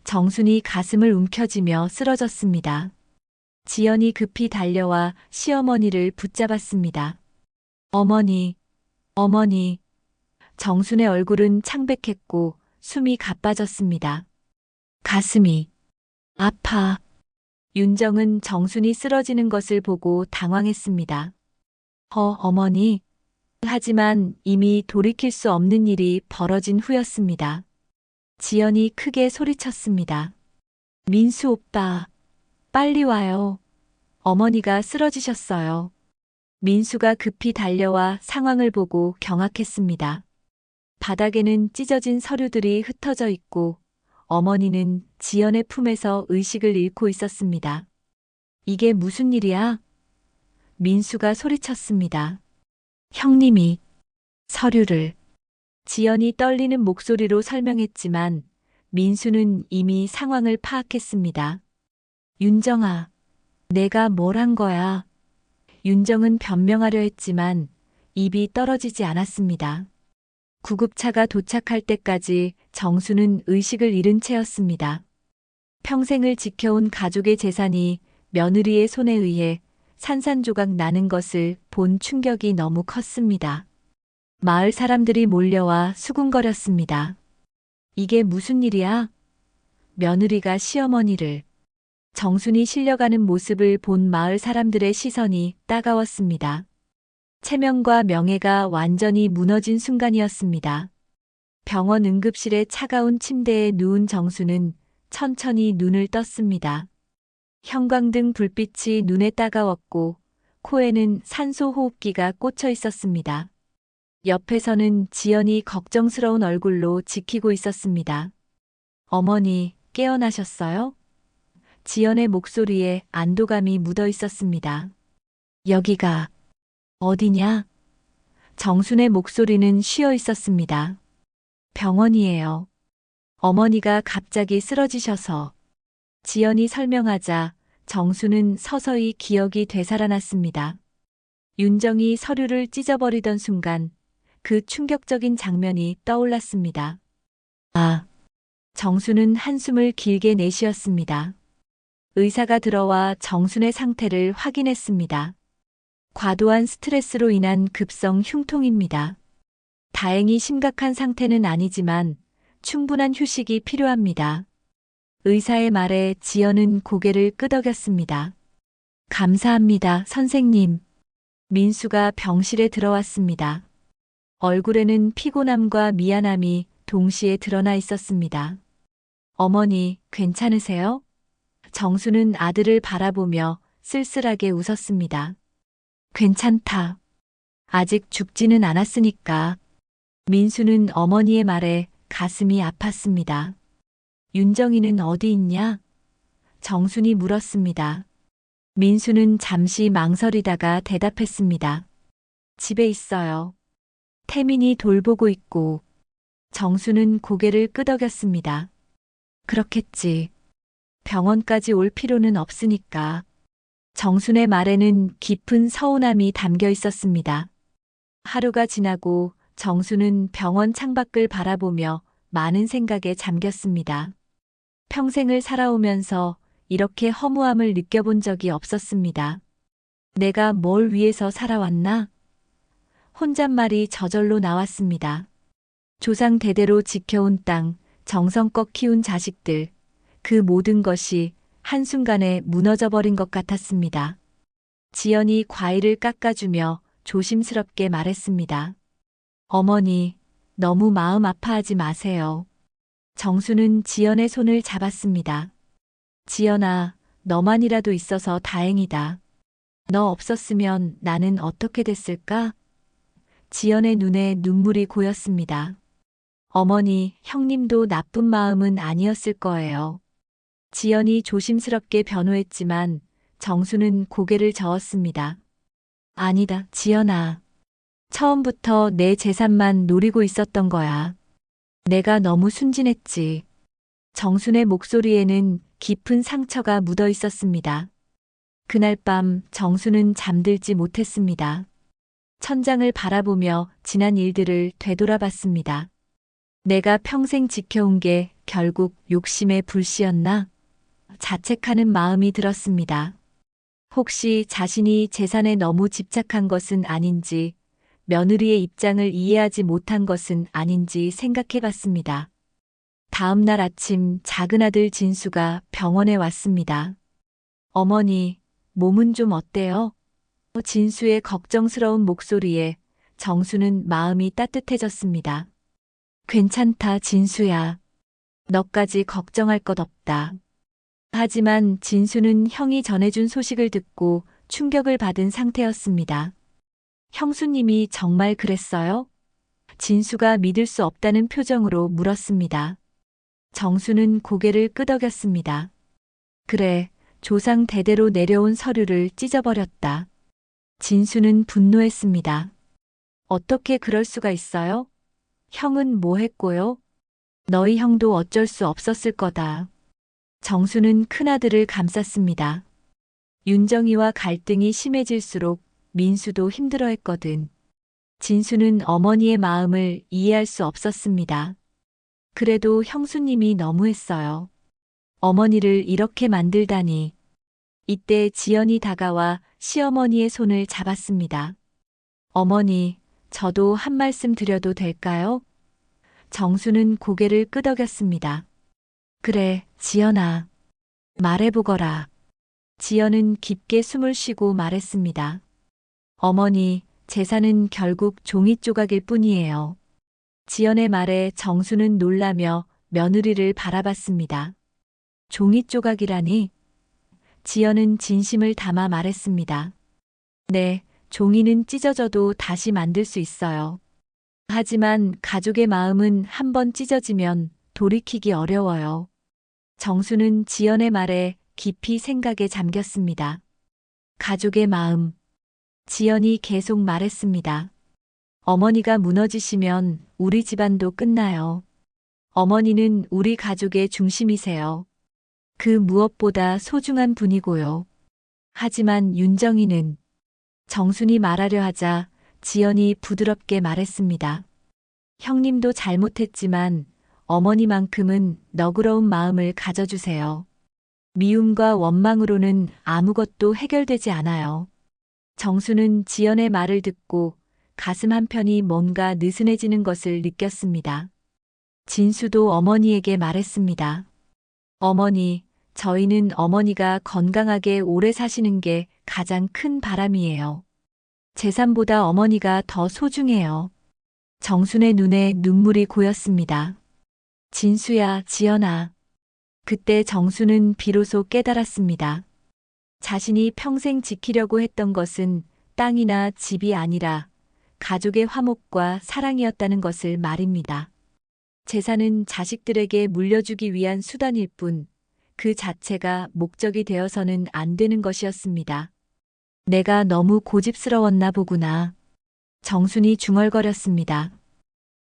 정순이 가슴을 움켜쥐며 쓰러졌습니다. 지연이 급히 달려와 시어머니를 붙잡았습니다. 어머니, 어머니. 정순의 얼굴은 창백했고 숨이 가빠졌습니다. 가슴이 아파. 윤정은 정순이 쓰러지는 것을 보고 당황했습니다. 어머니. 하지만 이미 돌이킬 수 없는 일이 벌어진 후였습니다. 지연이 크게 소리쳤습니다. 민수 오빠, 빨리 와요. 어머니가 쓰러지셨어요. 민수가 급히 달려와 상황을 보고 경악했습니다. 바닥에는 찢어진 서류들이 흩어져 있고 어머니는 지연의 품에서 의식을 잃고 있었습니다. 이게 무슨 일이야? 민수가 소리쳤습니다. 형님이 서류를. 지연이 떨리는 목소리로 설명했지만 민수는 이미 상황을 파악했습니다. 윤정아, 내가 뭘 한 거야? 윤정은 변명하려 했지만 입이 떨어지지 않았습니다. 구급차가 도착할 때까지 정수는 의식을 잃은 채였습니다. 평생을 지켜온 가족의 재산이 며느리의 손에 의해 산산조각 나는 것을 본 충격이 너무 컸습니다. 마을 사람들이 몰려와 수군거렸습니다. 이게 무슨 일이야? 며느리가 시어머니를. 정순이 실려가는 모습을 본 마을 사람들의 시선이 따가웠습니다. 체면과 명예가 완전히 무너진 순간이었습니다. 병원 응급실의 차가운 침대에 누운 정수는 천천히 눈을 떴습니다. 형광등 불빛이 눈에 따가웠고 코에는 산소 호흡기가 꽂혀 있었습니다. 옆에서는 지연이 걱정스러운 얼굴로 지키고 있었습니다. 어머니, 깨어나셨어요? 지연의 목소리에 안도감이 묻어 있었습니다. 여기가 어디냐? 정순의 목소리는 쉬어 있었습니다. 병원이에요. 어머니가 갑자기 쓰러지셔서. 지연이 설명하자 정수는 서서히 기억이 되살아났습니다. 윤정이 서류를 찢어버리던 순간 그 충격적인 장면이 떠올랐습니다. 아, 정수는 한숨을 길게 내쉬었습니다. 의사가 들어와 정순의 상태를 확인했습니다. 과도한 스트레스로 인한 급성 흉통입니다. 다행히 심각한 상태는 아니지만 충분한 휴식이 필요합니다. 의사의 말에 지연은 고개를 끄덕였습니다. 감사합니다, 선생님. 민수가 병실에 들어왔습니다. 얼굴에는 피곤함과 미안함이 동시에 드러나 있었습니다. 어머니, 괜찮으세요? 정수는 아들을 바라보며 쓸쓸하게 웃었습니다. 괜찮다. 아직 죽지는 않았으니까. 민수는 어머니의 말에 가슴이 아팠습니다. 윤정이는 어디 있냐? 정순이 물었습니다. 민수는 잠시 망설이다가 대답했습니다. 집에 있어요. 태민이 돌보고 있고. 정수는 고개를 끄덕였습니다. 그렇겠지. 병원까지 올 필요는 없으니까. 정순의 말에는 깊은 서운함이 담겨 있었습니다. 하루가 지나고 정수는 병원 창밖을 바라보며 많은 생각에 잠겼습니다. 평생을 살아오면서 이렇게 허무함을 느껴본 적이 없었습니다. 내가 뭘 위해서 살아왔나? 혼잣말이 저절로 나왔습니다. 조상 대대로 지켜온 땅, 정성껏 키운 자식들, 그 모든 것이 한순간에 무너져버린 것 같았습니다. 지연이 과일을 깎아주며 조심스럽게 말했습니다. 어머니, 너무 마음 아파하지 마세요. 정수는 지연의 손을 잡았습니다. 지연아, 너만이라도 있어서 다행이다. 너 없었으면 나는 어떻게 됐을까? 지연의 눈에 눈물이 고였습니다. 어머니, 형님도 나쁜 마음은 아니었을 거예요. 지연이 조심스럽게 변호했지만 정수는 고개를 저었습니다. 아니다, 지연아. 처음부터 내 재산만 노리고 있었던 거야. 내가 너무 순진했지. 정순의 목소리에는 깊은 상처가 묻어 있었습니다. 그날 밤 정수는 잠들지 못했습니다. 천장을 바라보며 지난 일들을 되돌아봤습니다. 내가 평생 지켜온 게 결국 욕심의 불씨였나? 자책하는 마음이 들었습니다. 혹시 자신이 재산에 너무 집착한 것은 아닌지, 며느리의 입장을 이해하지 못한 것은 아닌지 생각해 봤습니다. 다음 날 아침 작은 아들 진수가 병원에 왔습니다. 어머니, 몸은 좀 어때요? 진수의 걱정스러운 목소리에 정수는 마음이 따뜻해졌습니다. 괜찮다, 진수야. 너까지 걱정할 것 없다. 하지만 진수는 형이 전해준 소식을 듣고 충격을 받은 상태였습니다. 형수님이 정말 그랬어요? 진수가 믿을 수 없다는 표정으로 물었습니다. 정수는 고개를 끄덕였습니다. 그래, 조상 대대로 내려온 서류를 찢어버렸다. 진수는 분노했습니다. 어떻게 그럴 수가 있어요? 형은 뭐 했고요? 너희 형도 어쩔 수 없었을 거다. 정수는 큰아들을 감쌌습니다. 윤정이와 갈등이 심해질수록 민수도 힘들어했거든. 진수는 어머니의 마음을 이해할 수 없었습니다. 그래도 형수님이 너무했어요. 어머니를 이렇게 만들다니. 이때 지연이 다가와 시어머니의 손을 잡았습니다. 어머니, 저도 한 말씀 드려도 될까요? 정수는 고개를 끄덕였습니다. 그래, 지연아. 말해보거라. 지연은 깊게 숨을 쉬고 말했습니다. 어머니, 재산은 결국 종이 조각일 뿐이에요. 지연의 말에 정수는 놀라며 며느리를 바라봤습니다. 종이 조각이라니? 지연은 진심을 담아 말했습니다. 네, 종이는 찢어져도 다시 만들 수 있어요. 하지만 가족의 마음은 한 번 찢어지면 돌이키기 어려워요. 정수는 지연의 말에 깊이 생각에 잠겼습니다. 가족의 마음. 지연이 계속 말했습니다. 어머니가 무너지시면 우리 집안도 끝나요. 어머니는 우리 가족의 중심이세요. 그 무엇보다 소중한 분이고요. 하지만 윤정이는 정순이 말하려 하자 지연이 부드럽게 말했습니다. 형님도 잘못했지만 어머니만큼은 너그러운 마음을 가져주세요. 미움과 원망으로는 아무것도 해결되지 않아요. 정수는 지연의 말을 듣고 가슴 한편이 뭔가 느슨해지는 것을 느꼈습니다. 진수도 어머니에게 말했습니다. 어머니, 저희는 어머니가 건강하게 오래 사시는 게 가장 큰 바람이에요. 재산보다 어머니가 더 소중해요. 정순의 눈에 눈물이 고였습니다. 진수야, 지연아. 그때 정수는 비로소 깨달았습니다. 자신이 평생 지키려고 했던 것은 땅이나 집이 아니라 가족의 화목과 사랑이었다는 것을 말입니다. 재산은 자식들에게 물려주기 위한 수단일 뿐, 그 자체가 목적이 되어서는 안 되는 것이었습니다. 내가 너무 고집스러웠나 보구나. 정순이 중얼거렸습니다.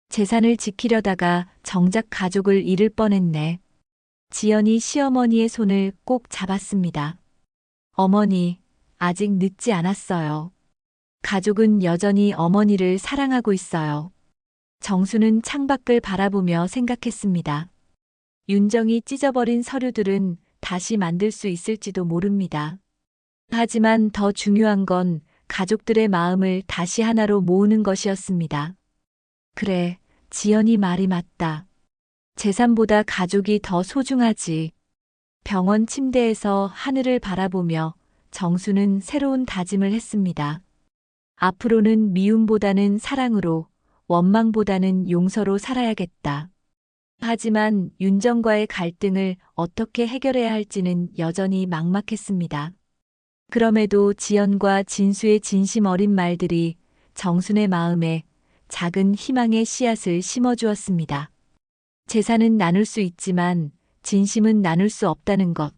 재산을 지키려다가 정작 가족을 잃을 뻔했네. 지연이 시어머니의 손을 꼭 잡았습니다. 어머니, 아직 늦지 않았어요. 가족은 여전히 어머니를 사랑하고 있어요. 정수는 창밖을 바라보며 생각했습니다. 윤정이 찢어버린 서류들은 다시 만들 수 있을지도 모릅니다. 하지만 더 중요한 건 가족들의 마음을 다시 하나로 모으는 것이었습니다. 그래, 지연이 말이 맞다. 재산보다 가족이 더 소중하지. 병원 침대에서 하늘을 바라보며 정수는 새로운 다짐을 했습니다. 앞으로는 미움보다는 사랑으로, 원망보다는 용서로 살아야겠다. 하지만 윤정과의 갈등을 어떻게 해결해야 할지는 여전히 막막했습니다. 그럼에도 지연과 진수의 진심 어린 말들이 정순의 마음에 작은 희망의 씨앗을 심어주었습니다. 재산은 나눌 수 있지만 진심은 나눌 수 없다는 것.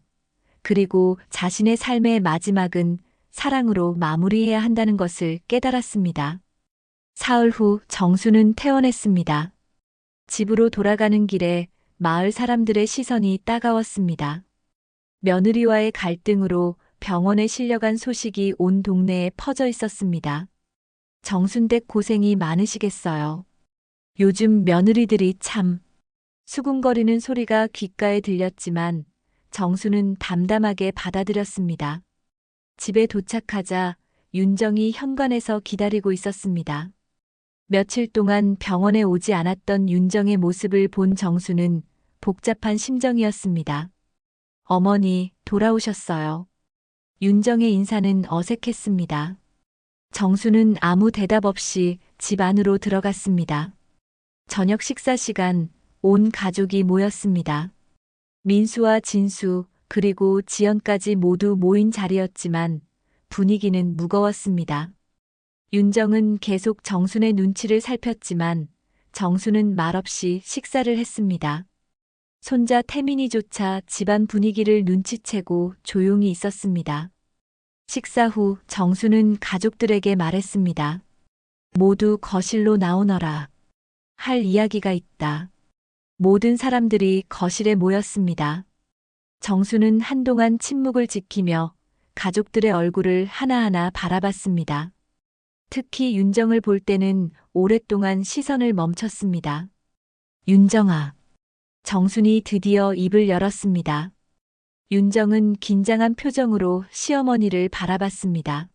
그리고 자신의 삶의 마지막은 사랑으로 마무리해야 한다는 것을 깨달았습니다. 사흘 후 정수는 퇴원했습니다. 집으로 돌아가는 길에 마을 사람들의 시선이 따가웠습니다. 며느리와의 갈등으로 병원에 실려간 소식이 온 동네에 퍼져 있었습니다. 정순댁 고생이 많으시겠어요. 요즘 며느리들이 참... 수군거리는 소리가 귓가에 들렸지만 정수는 담담하게 받아들였습니다. 집에 도착하자 윤정이 현관에서 기다리고 있었습니다. 며칠 동안 병원에 오지 않았던 윤정의 모습을 본 정수는 복잡한 심정이었습니다. 어머니, 돌아오셨어요. 윤정의 인사는 어색했습니다. 정수는 아무 대답 없이 집 안으로 들어갔습니다. 저녁 식사 시간, 온 가족이 모였습니다. 민수와 진수, 그리고 지연까지 모두 모인 자리였지만 분위기는 무거웠습니다. 윤정은 계속 정순의 눈치를 살폈지만 정순은 말없이 식사를 했습니다. 손자 태민이조차 집안 분위기를 눈치채고 조용히 있었습니다. 식사 후 정순은 가족들에게 말했습니다. 모두 거실로 나오너라. 할 이야기가 있다. 모든 사람들이 거실에 모였습니다. 정수는 한동안 침묵을 지키며 가족들의 얼굴을 하나하나 바라봤습니다. 특히 윤정을 볼 때는 오랫동안 시선을 멈췄습니다. 윤정아. 정순이 드디어 입을 열었습니다. 윤정은 긴장한 표정으로 시어머니를 바라봤습니다.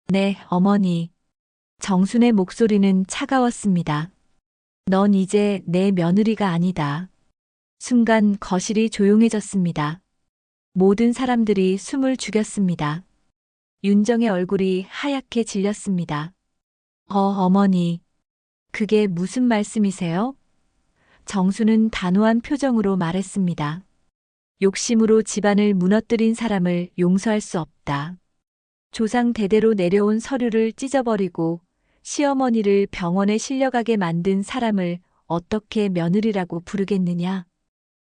네, 어머니. 정순의 목소리는 차가웠습니다. 넌 이제 내 며느리가 아니다. 순간 거실이 조용해졌습니다. 모든 사람들이 숨을 죽였습니다. 윤정의 얼굴이 하얗게 질렸습니다. 어머니. 그게 무슨 말씀이세요? 정수는 단호한 표정으로 말했습니다. 욕심으로 집안을 무너뜨린 사람을 용서할 수 없다. 조상 대대로 내려온 서류를 찢어버리고 시어머니를 병원에 실려가게 만든 사람을 어떻게 며느리라고 부르겠느냐?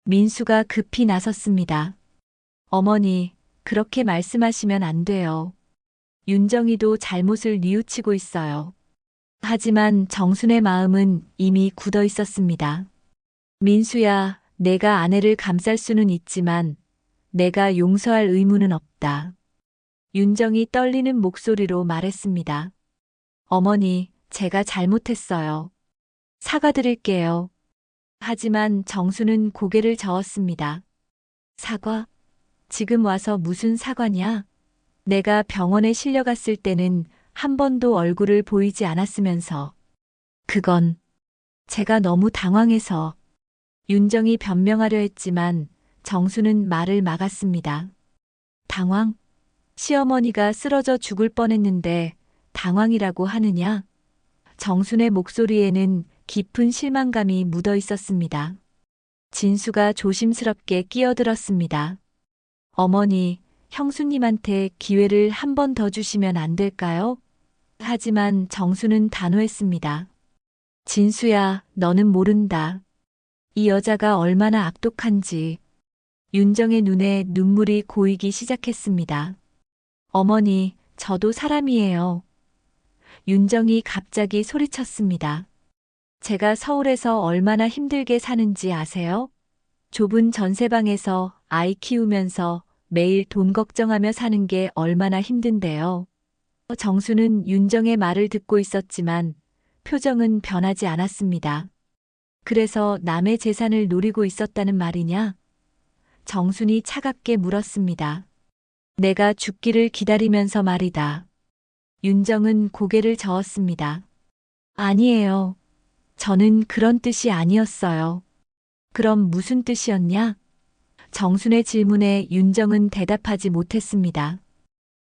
민수가 급히 나섰습니다. 어머니, 그렇게 말씀하시면 안 돼요. 윤정이도 잘못을 뉘우치고 있어요. 하지만 정순의 마음은 이미 굳어 있었습니다. 민수야, 내가 아내를 감쌀 수는 있지만 내가 용서할 의무는 없다. 윤정이 떨리는 목소리로 말했습니다. 어머니, 제가 잘못했어요. 사과드릴게요. 하지만 정수는 고개를 저었습니다. 사과? 지금 와서 무슨 사과냐? 내가 병원에 실려갔을 때는 한 번도 얼굴을 보이지 않았으면서. 그건 제가 너무 당황해서. 윤정이 변명하려 했지만 정수는 말을 막았습니다. 당황? 시어머니가 쓰러져 죽을 뻔했는데 당황이라고 하느냐? 정순의 목소리에는 깊은 실망감이 묻어 있었습니다. 진수가 조심스럽게 끼어들었습니다. 어머니, 형수님한테 기회를 한 번 더 주시면 안 될까요? 하지만 정수는 단호했습니다. 진수야, 너는 모른다. 이 여자가 얼마나 악독한지. 윤정의 눈에 눈물이 고이기 시작했습니다. 어머니, 저도 사람이에요. 윤정이 갑자기 소리쳤습니다. 제가 서울에서 얼마나 힘들게 사는지 아세요? 좁은 전세방에서 아이 키우면서 매일 돈 걱정하며 사는 게 얼마나 힘든데요. 정수는 윤정의 말을 듣고 있었지만 표정은 변하지 않았습니다. 그래서 남의 재산을 노리고 있었다는 말이냐? 정순이 차갑게 물었습니다. 내가 죽기를 기다리면서 말이다. 윤정은 고개를 저었습니다. 아니에요. 저는 그런 뜻이 아니었어요. 그럼 무슨 뜻이었냐? 정순의 질문에 윤정은 대답하지 못했습니다.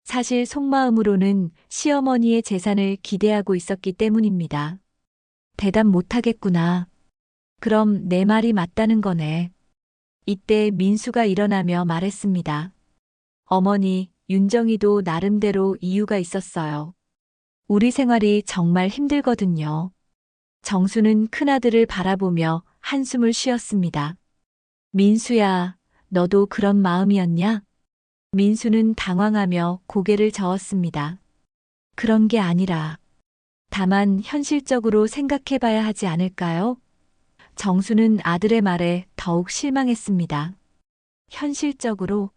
사실 속마음으로는 시어머니의 재산을 기대하고 있었기 때문입니다. 대답 못하겠구나. 그럼 내 말이 맞다는 거네. 이때 민수가 일어나며 말했습니다. 어머니, 윤정이도 나름대로 이유가 있었어요. 우리 생활이 정말 힘들거든요. 정수는 큰아들을 바라보며 한숨을 쉬었습니다. 민수야, 너도 그런 마음이었냐? 민수는 당황하며 고개를 저었습니다. 그런 게 아니라, 다만 현실적으로 생각해봐야 하지 않을까요? 정수는 아들의 말에 더욱 실망했습니다. 현실적으로?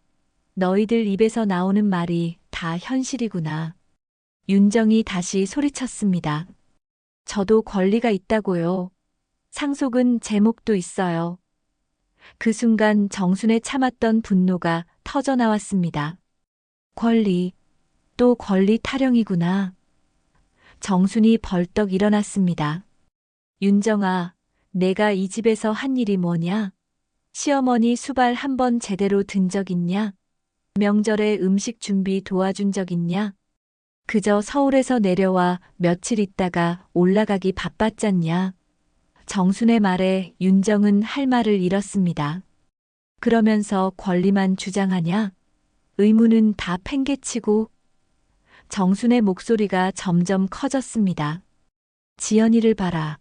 너희들 입에서 나오는 말이 다 현실이구나. 윤정이 다시 소리쳤습니다. 저도 권리가 있다고요. 상속은 제목도 있어요. 그 순간 정순에 참았던 분노가 터져나왔습니다. 권리, 또 권리 타령이구나. 정순이 벌떡 일어났습니다. 윤정아, 내가 이 집에서 한 일이 뭐냐? 시어머니 수발 한 번 제대로 든 적 있냐? 명절에 음식 준비 도와준 적 있냐? 그저 서울에서 내려와 며칠 있다가 올라가기 바빴잖냐? 정순의 말에 윤정은 할 말을 잃었습니다. 그러면서 권리만 주장하냐? 의무는 다 팽개치고. 정순의 목소리가 점점 커졌습니다. 지연이를 봐라.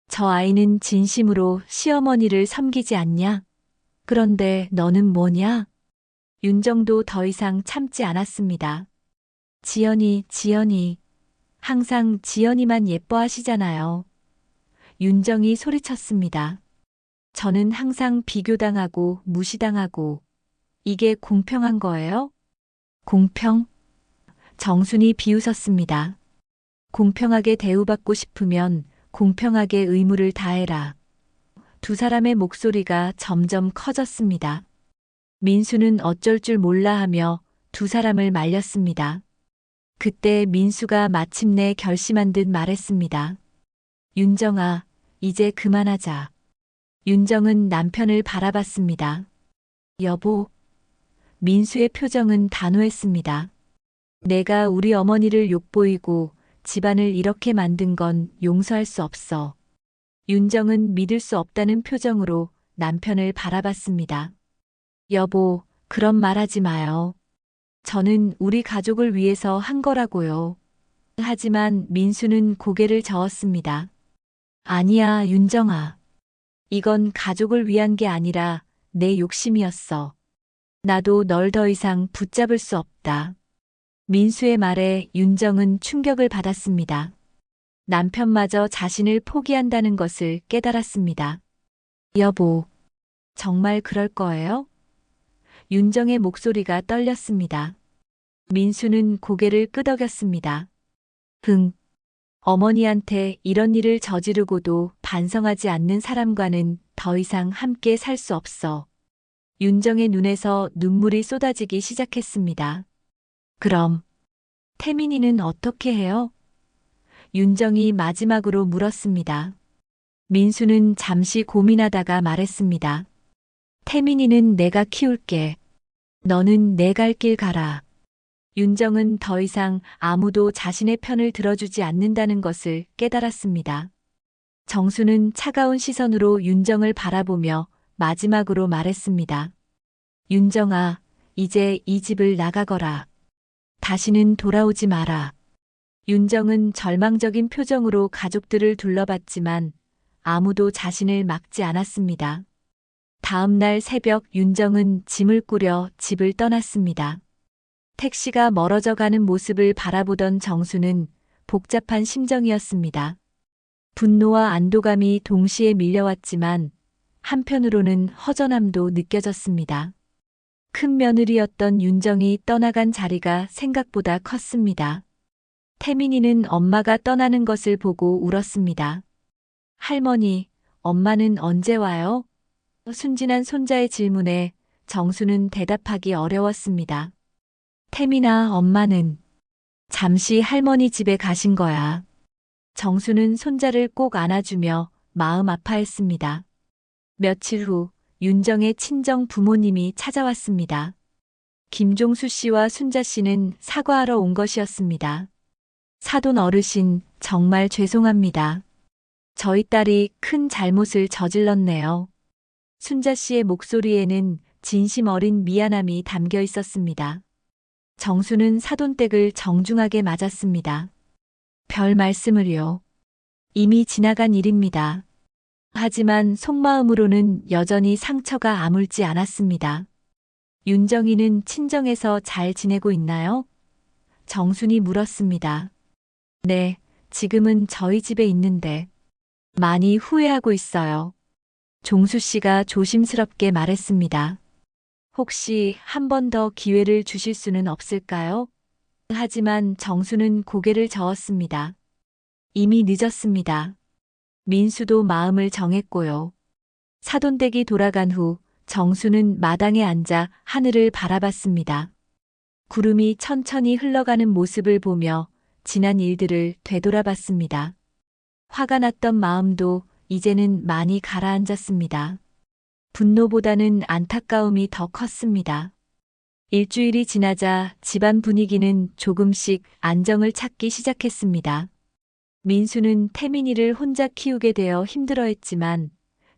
저 아이는 진심으로 시어머니를 섬기지 않냐? 그런데 너는 뭐냐? 윤정도 더 이상 참지 않았습니다. 지연이. 항상 지연이만 예뻐하시잖아요. 윤정이 소리쳤습니다. 저는 항상 비교당하고 무시당하고. 이게 공평한 거예요? 공평? 정순이 비웃었습니다. 공평하게 대우받고 싶으면 공평하게 의무를 다해라. 두 사람의 목소리가 점점 커졌습니다. 민수는 어쩔 줄 몰라 하며 두 사람을 말렸습니다. 그때 민수가 마침내 결심한 듯 말했습니다. 윤정아, 이제 그만하자. 윤정은 남편을 바라봤습니다. 여보. 민수의 표정은 단호했습니다. 내가 우리 어머니를 욕보이고 집안을 이렇게 만든 건 용서할 수 없어. 윤정은 믿을 수 없다는 표정으로 남편을 바라봤습니다. 여보, 그런 말 하지 마요. 저는 우리 가족을 위해서 한 거라고요. 하지만 민수는 고개를 저었습니다. 아니야, 윤정아. 이건 가족을 위한 게 아니라 내 욕심이었어. 나도 널 더 이상 붙잡을 수 없다. 민수의 말에 윤정은 충격을 받았습니다. 남편마저 자신을 포기한다는 것을 깨달았습니다. 여보, 정말 그럴 거예요? 윤정의 목소리가 떨렸습니다. 민수는 고개를 끄덕였습니다. 어머니한테 이런 일을 저지르고도 반성하지 않는 사람과는 더 이상 함께 살 수 없어. 윤정의 눈에서 눈물이 쏟아지기 시작했습니다. 그럼 태민이는 어떻게 해요? 윤정이 마지막으로 물었습니다. 민수는 잠시 고민하다가 말했습니다. 태민이는 내가 키울게. 너는 내 갈 길 가라. 윤정은 더 이상 아무도 자신의 편을 들어주지 않는다는 것을 깨달았습니다. 정수는 차가운 시선으로 윤정을 바라보며 마지막으로 말했습니다. 윤정아, 이제 이 집을 나가거라. 다시는 돌아오지 마라. 윤정은 절망적인 표정으로 가족들을 둘러봤지만 아무도 자신을 막지 않았습니다. 다음 날 새벽 윤정은 짐을 꾸려 집을 떠났습니다. 택시가 멀어져 가는 모습을 바라보던 정수는 복잡한 심정이었습니다. 분노와 안도감이 동시에 밀려왔지만 한편으로는 허전함도 느껴졌습니다. 큰 며느리였던 윤정이 떠나간 자리가 생각보다 컸습니다. 태민이는 엄마가 떠나는 것을 보고 울었습니다. 할머니, 엄마는 언제 와요? 순진한 손자의 질문에 정수는 대답하기 어려웠습니다. 태민아, 엄마는 잠시 할머니 집에 가신 거야. 정수는 손자를 꼭 안아주며 마음 아파했습니다. 며칠 후 윤정의 친정 부모님이 찾아왔습니다. 김종수 씨와 순자 씨는 사과하러 온 것이었습니다. 사돈 어르신, 정말 죄송합니다. 저희 딸이 큰 잘못을 저질렀네요. 순자 씨의 목소리에는 진심 어린 미안함이 담겨 있었습니다. 정수는 사돈댁을 정중하게 맞았습니다. 별 말씀을요. 이미 지나간 일입니다. 하지만 속마음으로는 여전히 상처가 아물지 않았습니다. 윤정이는 친정에서 잘 지내고 있나요? 정순이 물었습니다. 네, 지금은 저희 집에 있는데 많이 후회하고 있어요. 종수 씨가 조심스럽게 말했습니다. 혹시 한 번 더 기회를 주실 수는 없을까요? 하지만 정수는 고개를 저었습니다. 이미 늦었습니다. 민수도 마음을 정했고요. 사돈댁이 돌아간 후 정수는 마당에 앉아 하늘을 바라봤습니다. 구름이 천천히 흘러가는 모습을 보며 지난 일들을 되돌아봤습니다. 화가 났던 마음도 이제는 많이 가라앉았습니다. 분노보다는 안타까움이 더 컸습니다. 일주일이 지나자 집안 분위기는 조금씩 안정을 찾기 시작했습니다. 민수는 태민이를 혼자 키우게 되어 힘들어했지만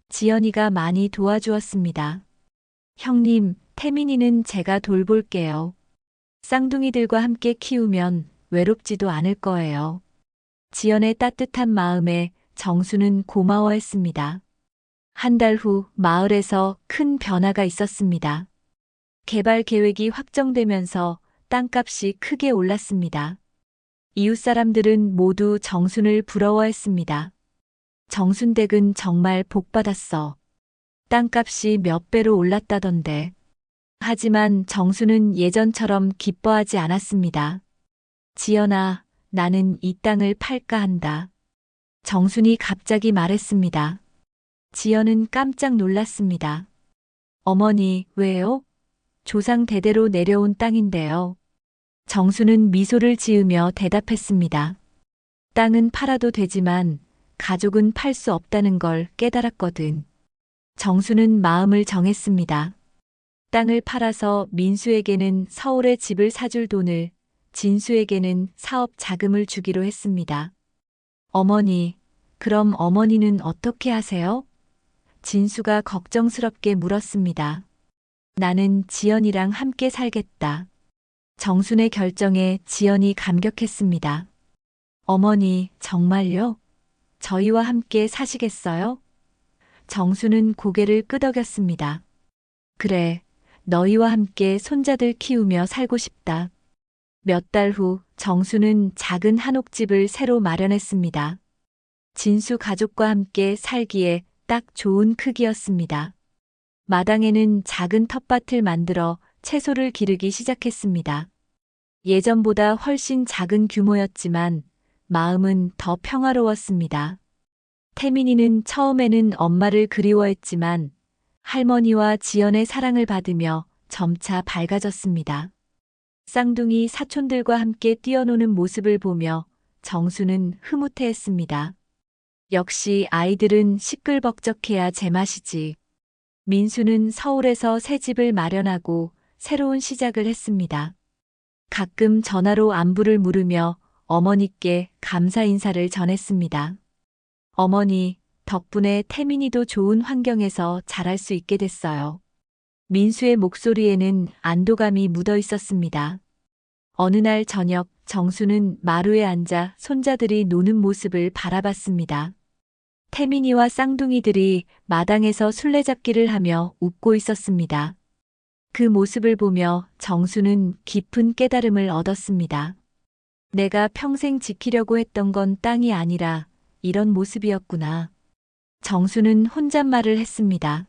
지연이가 많이 도와주었습니다. 형님, 태민이는 제가 돌볼게요. 쌍둥이들과 함께 키우면 외롭지도 않을 거예요. 지연의 따뜻한 마음에 정수는 고마워했습니다. 한 달 후 마을에서 큰 변화가 있었습니다. 개발 계획이 확정되면서 땅값이 크게 올랐습니다. 이웃 사람들은 모두 정순을 부러워했습니다. 정순댁은 정말 복받았어. 땅값이 몇 배로 올랐다던데. 하지만 정순은 예전처럼 기뻐하지 않았습니다. 지연아, 나는 이 땅을 팔까 한다. 정순이 갑자기 말했습니다. 지연은 깜짝 놀랐습니다. 어머니, 왜요? 조상 대대로 내려온 땅인데요. 정수는 미소를 지으며 대답했습니다. 땅은 팔아도 되지만 가족은 팔 수 없다는 걸 깨달았거든. 정수는 마음을 정했습니다. 땅을 팔아서 민수에게는 서울에 집을 사줄 돈을, 진수에게는 사업 자금을 주기로 했습니다. 어머니, 그럼 어머니는 어떻게 하세요? 진수가 걱정스럽게 물었습니다. 나는 지연이랑 함께 살겠다. 정순의 결정에 지연이 감격했습니다. 어머니, 정말요? 저희와 함께 사시겠어요? 정수는 고개를 끄덕였습니다. 그래, 너희와 함께 손자들 키우며 살고 싶다. 몇 달 후 정수는 작은 한옥집을 새로 마련했습니다. 진수 가족과 함께 살기에 딱 좋은 크기였습니다. 마당에는 작은 텃밭을 만들어 채소를 기르기 시작했습니다. 예전보다 훨씬 작은 규모였지만 마음은 더 평화로웠습니다. 태민이는 처음에는 엄마를 그리워했지만 할머니와 지연의 사랑을 받으며 점차 밝아졌습니다. 쌍둥이 사촌들과 함께 뛰어노는 모습을 보며 정수는 흐뭇해했습니다. 역시 아이들은 시끌벅적해야 제맛이지. 민수는 서울에서 새 집을 마련하고 새로운 시작을 했습니다. 가끔 전화로 안부를 물으며 어머니께 감사 인사를 전했습니다. 어머니, 덕분에 태민이도 좋은 환경에서 자랄 수 있게 됐어요. 민수의 목소리에는 안도감이 묻어 있었습니다. 어느 날 저녁 정수는 마루에 앉아 손자들이 노는 모습을 바라봤습니다. 태민이와 쌍둥이들이 마당에서 술래잡기를 하며 웃고 있었습니다. 그 모습을 보며 정수는 깊은 깨달음을 얻었습니다. 내가 평생 지키려고 했던 건 땅이 아니라 이런 모습이었구나. 정수는 혼잣말을 했습니다.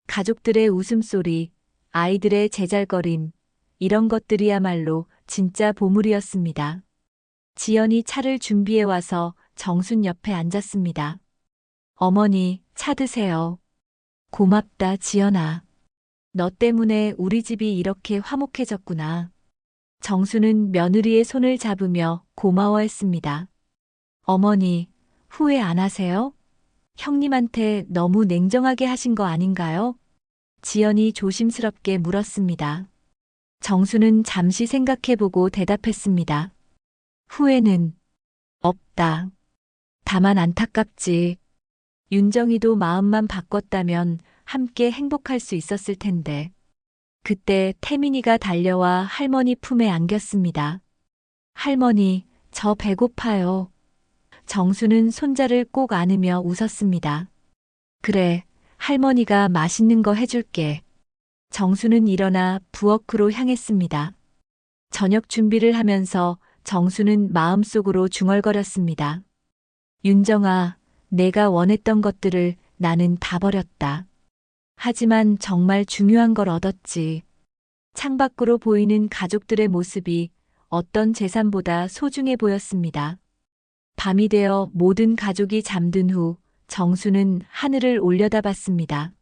가족들의 웃음소리, 아이들의 제잘거림, 이런 것들이야말로 진짜 보물이었습니다. 지연이 차를 준비해 와서 정순 옆에 앉았습니다. 어머니, 차 드세요. 고맙다, 지연아. 너 때문에 우리 집이 이렇게 화목해졌구나. 정수는 며느리의 손을 잡으며 고마워했습니다. 어머니, 후회 안 하세요? 형님한테 너무 냉정하게 하신 거 아닌가요? 지연이 조심스럽게 물었습니다. 정수는 잠시 생각해보고 대답했습니다. 후회는 없다. 다만 안타깝지. 윤정이도 마음만 바꿨다면 함께 행복할 수 있었을 텐데. 그때 태민이가 달려와 할머니 품에 안겼습니다. 할머니, 저 배고파요. 정수는 손자를 꼭 안으며 웃었습니다. 그래, 할머니가 맛있는 거 해줄게. 정수는 일어나 부엌으로 향했습니다. 저녁 준비를 하면서 정수는 마음속으로 중얼거렸습니다. 윤정아, 내가 원했던 것들을 나는 다 버렸다. 하지만 정말 중요한 걸 얻었지. 창밖으로 보이는 가족들의 모습이 어떤 재산보다 소중해 보였습니다. 밤이 되어 모든 가족이 잠든 후 정수는 하늘을 올려다봤습니다.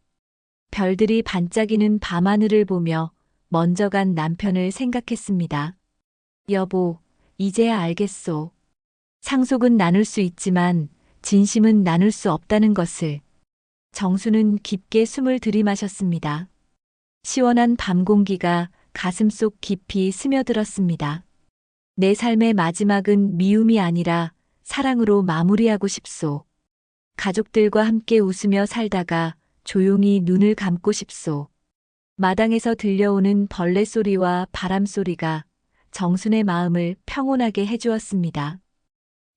별들이 반짝이는 밤하늘을 보며 먼저 간 남편을 생각했습니다. 여보, 이제야 알겠소. 상속은 나눌 수 있지만 진심은 나눌 수 없다는 것을. 정수는 깊게 숨을 들이마셨습니다. 시원한 밤 공기가 가슴속 깊이 스며들었습니다. 내 삶의 마지막은 미움이 아니라 사랑으로 마무리하고 싶소. 가족들과 함께 웃으며 살다가 조용히 눈을 감고 싶소. 마당에서 들려오는 벌레 소리와 바람 소리가 정순의 마음을 평온하게 해주었습니다.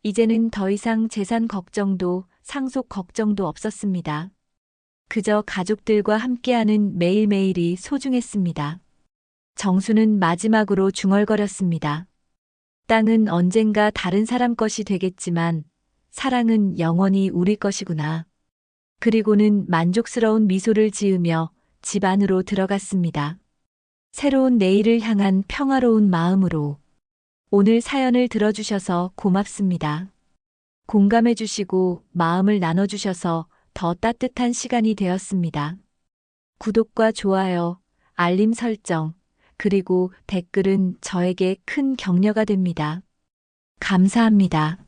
이제는 더 이상 재산 걱정도 상속 걱정도 없었습니다. 그저 가족들과 함께하는 매일매일이 소중했습니다. 정수는 마지막으로 중얼거렸습니다. 땅은 언젠가 다른 사람 것이 되겠지만 사랑은 영원히 우리 것이구나. 그리고는 만족스러운 미소를 지으며 집 안으로 들어갔습니다. 새로운 내일을 향한 평화로운 마음으로. 오늘 사연을 들어주셔서 고맙습니다. 공감해주시고 마음을 나눠주셔서 더 따뜻한 시간이 되었습니다. 구독과 좋아요, 알림 설정, 그리고 댓글은 저에게 큰 격려가 됩니다. 감사합니다.